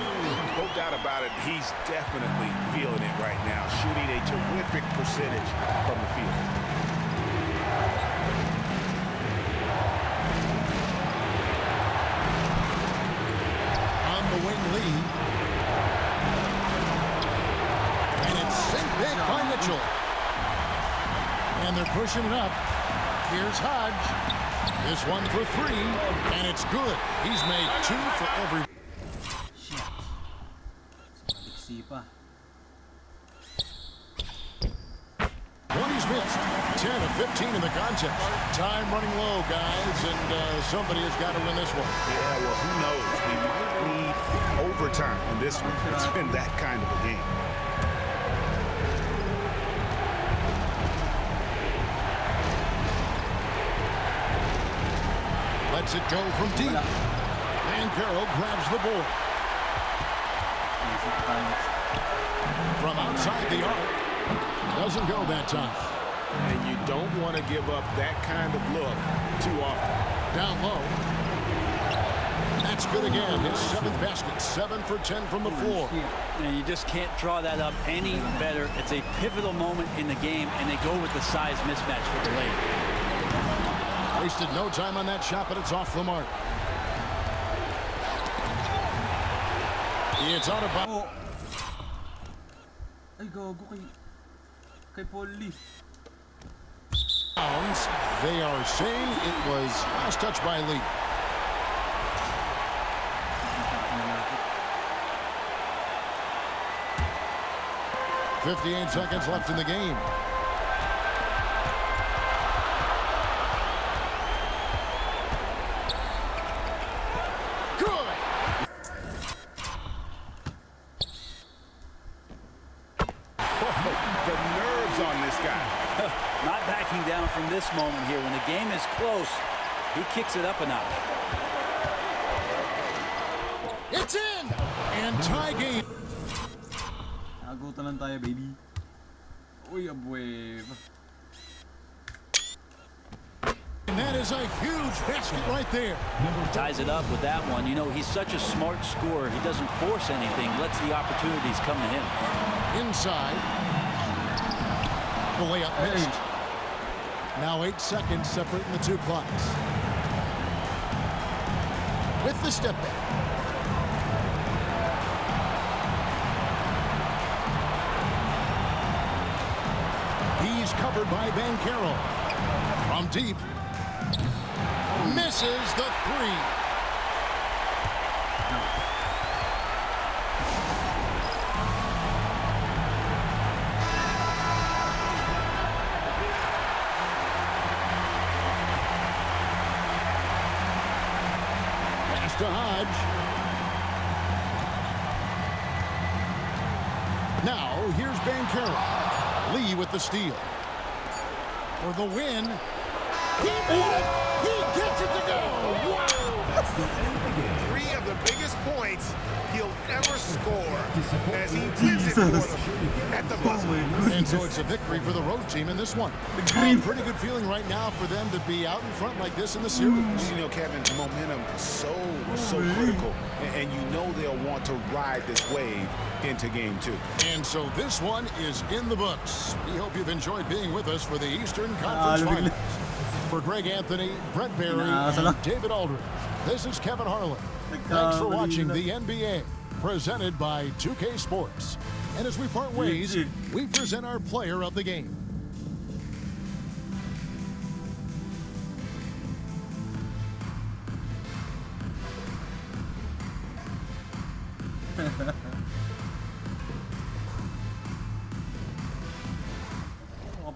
No doubt about it. He's definitely feeling it right now. Shooting a terrific percentage from the field. On the wing, Lee. And it's sent back by Mitchell. And they're pushing it up. Here's Hodge. This one for 3, and it's good. He's made 2 for every. Shit. Maliksi pa. One he's missed. 10 of 15 in the contest. Time running low, guys, and somebody has got to win this one. Yeah, well, who knows? We might need overtime in this one. It's been that kind of a game. Lets it go from deep. Banchero grabs the ball. From outside the arc. Doesn't go that time. And you don't want to give up that kind of look too often. Down low. That's good again. His 7th basket. 7 for 10 from the floor. And you just can't draw that up any better. It's a pivotal moment in the game, and they go with the size mismatch for the lane. Wasted no time on that shot, but it's off the mark. It's out of bounds. Oh. Ay, gago kay Paul Lee. They are saying it was last touch by Lee. .58 seconds left in the game. The nerves on this guy. Not backing down from this moment here. When the game is close, he kicks it up a notch. It's in! And tie game. Nagutan lang tayo, baby. Uy, abuev. And that is a huge basket right there. Ties it up with that one. You know, he's such a smart scorer. He doesn't force anything, lets the opportunities come to him. Inside. The layup missed. Now 8 seconds separating the two clocks. With the step back. He's covered by Banchero. From deep. Misses the three. Pass to Hodge. Now here's Banchero. Lee with the steal. For the win. He made it! He gets it to go! Wow! That's the end of the game. 3 of the biggest points he'll ever score as he gives it for them at the buzzer. And so it's a victory for the road team in this one. Pretty good feeling right now for them to be out in front like this in the series. You know, Kevin, momentum so critical, and you know they'll want to ride this wave into game 2. And so this one is in the books. We hope you've enjoyed being with us for the Eastern Conference Finals. For Greg Anthony, Brett Barry, and David Aldridge, this is Kevin Harlan. Thanks for watching the NBA, presented by 2K Sports. And as we part ways, we present our player of the game.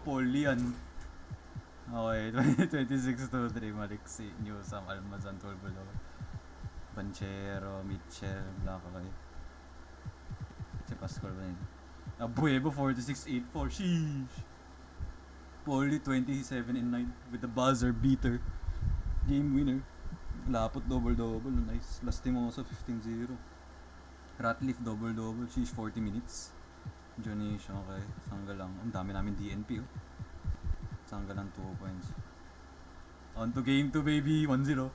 Poli yan. Okay, 26-3 Maliksi, Newsam, Almazan, Tolbolo, Banchero, Mitchell, Blackway. Si Pascual ba yun? Abuevo 46-8-4, sheesh! Poli 27-9 with the buzzer beater. Game winner. Lapot double-double, nice. Lastimoso 15-0. Ratliff double-double, sheesh 40 minutes. Jonish, okay. Sangga lang. Ang dami namin DNP, oh. Sangga lang 2 points. On to game 2, baby. 1-0.